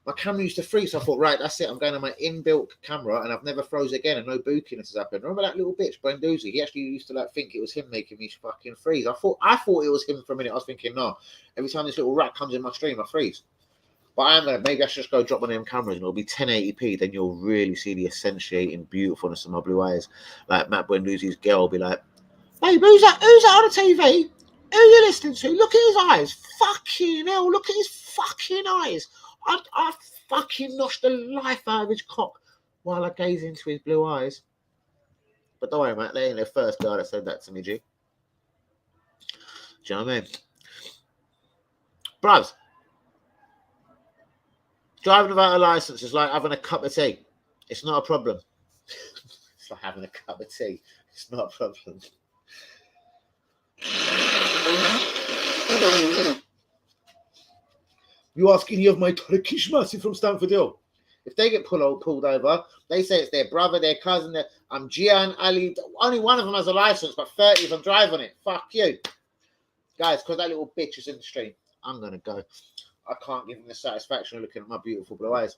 My camera used to freeze, so I thought, right, that's it. I'm going to my inbuilt camera, and I've never froze again, and no bookiness has happened. Remember that little bitch, Branduzzi? He actually used to like think it was him making me fucking freeze. I thought it was him for a minute. I was thinking, no. Every time this little rat comes in my stream, I freeze. But I am gonna maybe I should just go drop one of them cameras and it'll be 1080p. Then you'll really see the accentuating beautifulness of my blue eyes. Like Matt Buendouzi's girl will be like, "Babe, who's that on the TV? Who are you listening to? Look at his eyes. Fucking hell, look at his fucking eyes. I fucking noshed the life out of his cock while I gaze into his blue eyes." But don't worry, Matt, they ain't the first guy that said that to me, G. Do you know what I mean? Bruvs. Driving without a license is like having a cup of tea. It's not a problem. It's like having a cup of tea. It's not a problem. You asking you of my Turkish massive from Stamford Hill? If they get pulled over, they say it's their brother, their cousin. I'm Gian Ali. Only one of them has a license, but 30 of them drive on it. Fuck you. Guys, because that little bitch is in the stream, I'm going to go. I can't give him the satisfaction of looking at my beautiful blue eyes.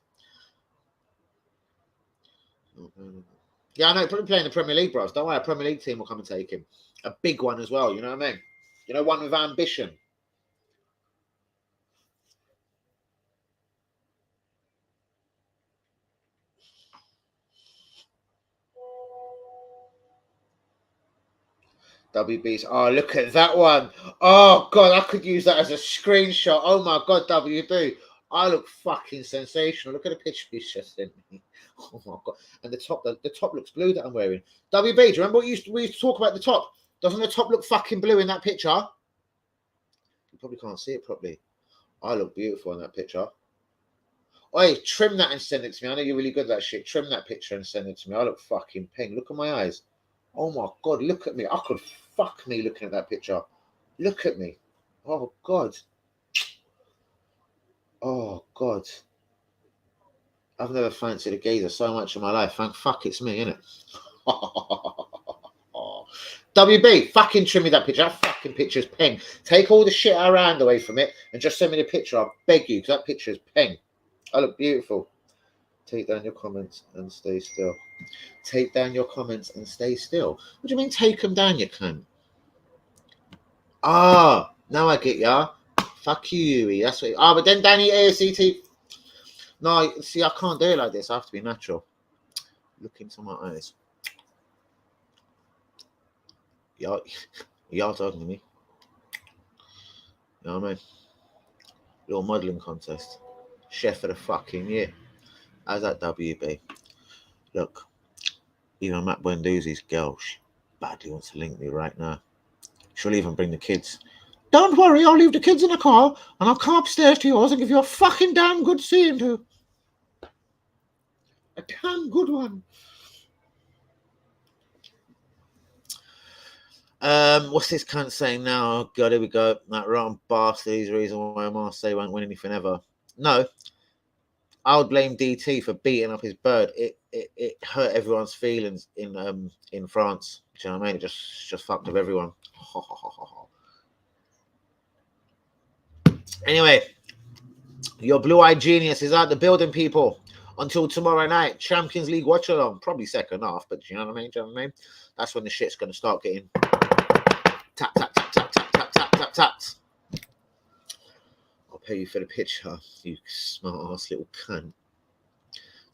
Yeah, I know. Probably playing the Premier League, bros. Don't worry, a Premier League team will come and take him. A big one as well. You know what I mean? You know, one with ambition. WB's. Oh, look at that one. Oh, God, I could use that as a screenshot. Oh, my God, WB. I look fucking sensational. Look at the picture he's just sent me. Oh, my God. And the top looks blue that I'm wearing. WB, do you remember we used to talk about the top? Doesn't the top look fucking blue in that picture? You probably can't see it properly. I look beautiful in that picture. Oi, trim that and send it to me. I know you're really good at that shit. Trim that picture and send it to me. I look fucking pink. Look at my eyes. Oh my God, look at me. I could fuck me looking at that picture. Look at me. Oh God. Oh God. I've never fancied a gazer so much in my life. Thank fuck it's me, innit? WB, fucking trim me that picture. That fucking picture's peng. Take all the shit around away from it and just send me the picture. I beg you, because that picture is peng. I look beautiful. Take down your comments and stay still. Take down your comments and stay still. What do you mean take them down, you cunt? Ah, now I get ya. Fuck you, Yui. That's what. But then Danny ASCT. No, see, I can't do it like this. I have to be natural. Look into my eyes. Y'all talking to me. You know what I mean? Little modelling contest. Chef of the fucking year. How's that, WB? Look, even Matt Buendouzi's girl, badly wants to link me right now. She'll even bring the kids. Don't worry, I'll leave the kids in the car and I'll come upstairs to yours and give you a fucking damn good seeing to. A damn good one. What's this cunt saying now? Oh, God, here we go. That rotten bastard is the reason why Marseille won't win anything ever. No, I would blame DT for beating up his bird. It hurt everyone's feelings in France. Do you know what I mean? It just fucked up everyone. Anyway, your blue-eyed genius is out the building, people. Until tomorrow night, Champions League watch along. Probably second half, but do you know what I mean? Do you know what I mean? That's when the shit's going to start getting tap, tap, tap, tap, tap, tap, tap, tap, tap. I'll pay you for the picture, you smart ass little cunt.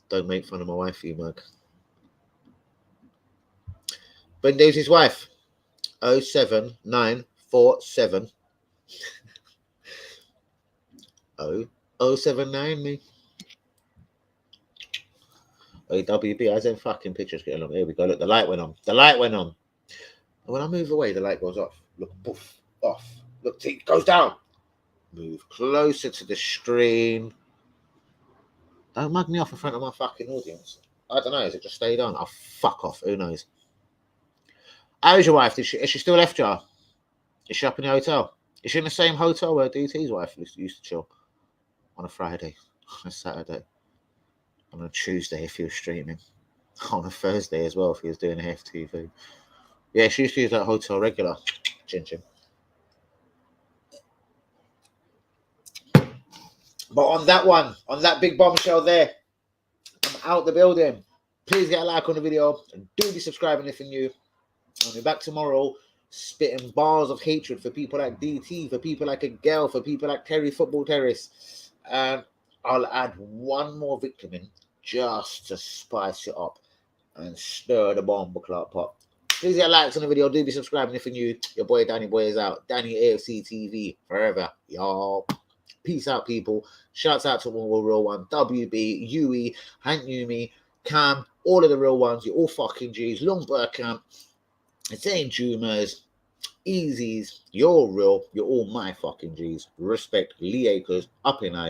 Don't make fun of my wife, you mug. Ben Davies' wife. 07947 079 me. WB, how's them fucking pictures getting on? Here we go. Look, the light went on. The light went on. And when I move away, the light goes off. Look, poof, off. Look, it goes down. Move closer to the screen. Don't mug me off in front of my fucking audience. I don't know. Has it just stayed on? Oh, fuck off. Who knows? How's your wife? Is she still left you? Is she up in the hotel? Is she in the same hotel where DT's wife used to chill? On a Friday, on a Saturday, on a Tuesday if he was streaming, on a Thursday as well if he was doing FTV. Yeah, she used to use that hotel regular. Chin chin. But on that big bombshell there, I'm out the building. Please get a like on the video and do be subscribing if you're new. I'll be back tomorrow spitting bars of hatred for people like DT, for people like a girl, for people like Terry Football Terrace. And I'll add one more victim in just to spice it up and stir the bomb clock pot. Please get likes on the video. Do be subscribing if you're new. Your boy Danny Boy is out. Danny AFC TV forever, y'all. Peace out, people. Shouts out to all the real one. WB, UE, Hank Numi, Cam, all of the real ones. You're all fucking G's. Long Burkamp, St. Jumers, Easies. You're all real. You're all my fucking G's. Respect, Lee Akers, up in I.